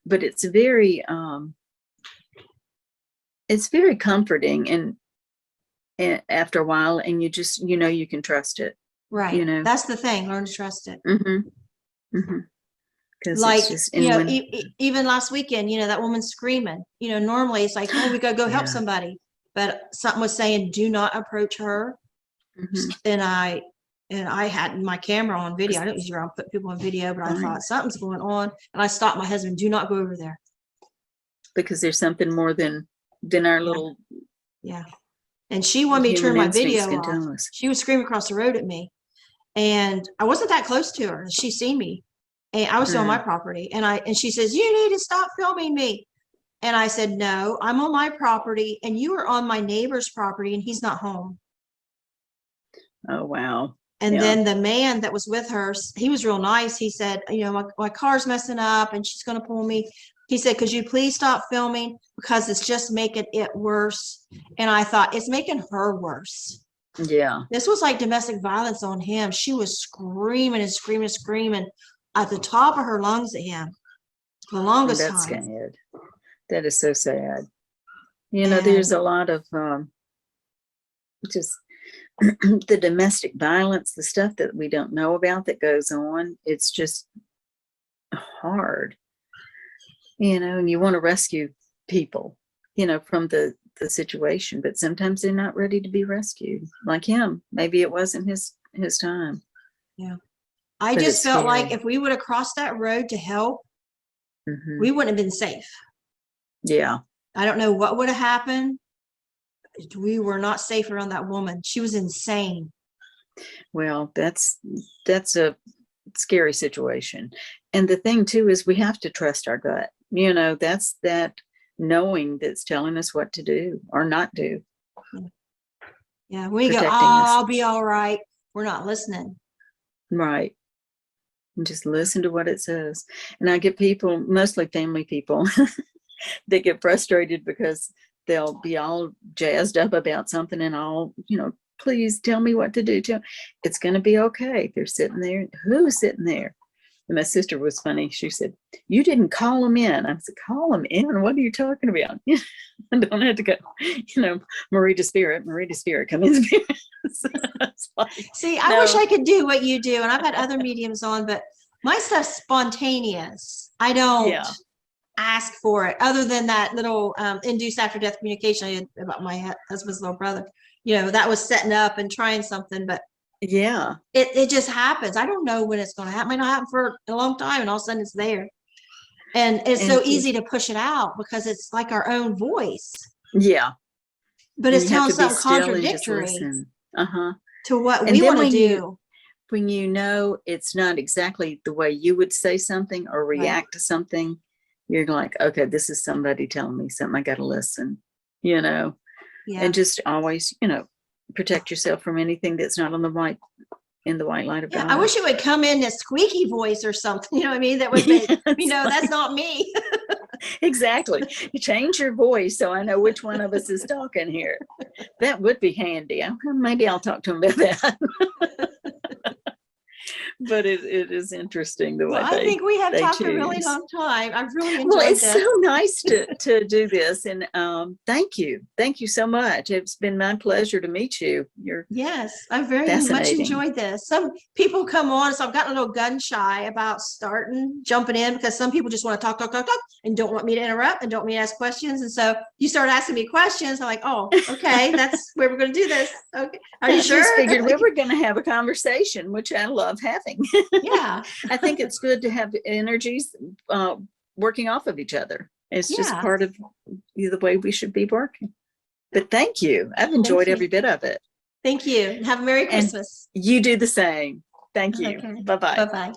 But it's very comforting, and after a while, and you just, you can trust it. Right. That's the thing. Learn to trust it. Like, it's just, even last weekend, that woman screaming, normally it's like, oh, we gotta go help somebody. But something was saying, do not approach her. And I had my camera on video. I don't usually put people on video, but I thought something's going on. And I stopped my husband, do not go over there. Because there's something more than our little. Yeah. And she wanted me to turn my video off. She was screaming across the road at me. And I wasn't that close to her. She seen me. And I was still on my property. And she says, you need to stop filming me. And I said, no, I'm on my property and you are on my neighbor's property and he's not home. Oh, wow. And then the man that was with her, he was real nice. He said, my car's messing up and she's going to pull me. He said, could you please stop filming because it's just making it worse. And I thought, it's making her worse. Yeah. This was like domestic violence on him. She was screaming and screaming and screaming at the top of her lungs at him for the longest time. That's sad. That is so sad. There's a lot of just the domestic violence, the stuff that we don't know about that goes on. It's just hard, and you want to rescue people, from the situation, but sometimes they're not ready to be rescued. Like him, maybe it wasn't his time. Yeah. I just felt like if we would have crossed that road to help, we wouldn't have been safe. Yeah. I don't know what would have happened. We were not safe around that woman. She was insane. Well, that's a scary situation. And the thing too is we have to trust our gut. You know, that's that knowing that's telling us what to do or not do. Yeah, we go, Protecting oh, us. I'll be all right. We're not listening. Right. And just listen to what it says. And I get people, mostly family people, they get frustrated because they'll be all jazzed up about something and all, you know, please tell me what to do. It's going to be okay. They're sitting there. Who's sitting there? And my sister was funny. She said, you didn't call them in. I said, call them in? What are you talking about? I don't have to go, you know, Marie to Spirit, come in Spirit. So it's like, See, I wish I could do what you do. And I've had other mediums on, but my stuff's spontaneous. I don't ask for it, other than that little induced after death communication I had about my husband's little brother. You know, that was setting up and trying something, but yeah, it just happens. I don't know when it's going to happen. It might not happen for a long time, and all of a sudden it's there. And it's so easy to push it out because it's like our own voice. Yeah. But And it's you have telling to be something still and just contradictory listen. to what And we then want to when do. When you know it's not exactly the way you would say something or react to something, you're like, okay, this is somebody telling me something. I got to listen, you know, and just always, you know, protect yourself from anything that's not on the white, in the white light of God. I wish it would come in a squeaky voice or something, you know what I mean? That would make, you know, that's not me. Exactly. You change your voice so I know which one of us is talking here. That would be handy. Maybe I'll talk to him about that. But it is interesting the way I think we have talked a really choose. long time. I've really enjoyed Well, it's this. so nice to do this, and thank you so much. It's been my pleasure to meet you. You're I very much fascinating. enjoyed this. Some people come on, so I've gotten a little gun shy about jumping in, because some people just want to talk and don't want me to interrupt and don't want me to ask questions. And so you start asking me questions, I'm like, oh, okay, that's where we're going to do this. Okay, are you sure? I just figured we were going to have a conversation, which I love having. Yeah, I think it's good to have energies working off of each other. It's just part of the way we should be working. But thank you. I've enjoyed every bit of it. Thank you. Have a Merry Christmas. And you do the same. Thank you. Okay. Bye-bye. Bye-bye.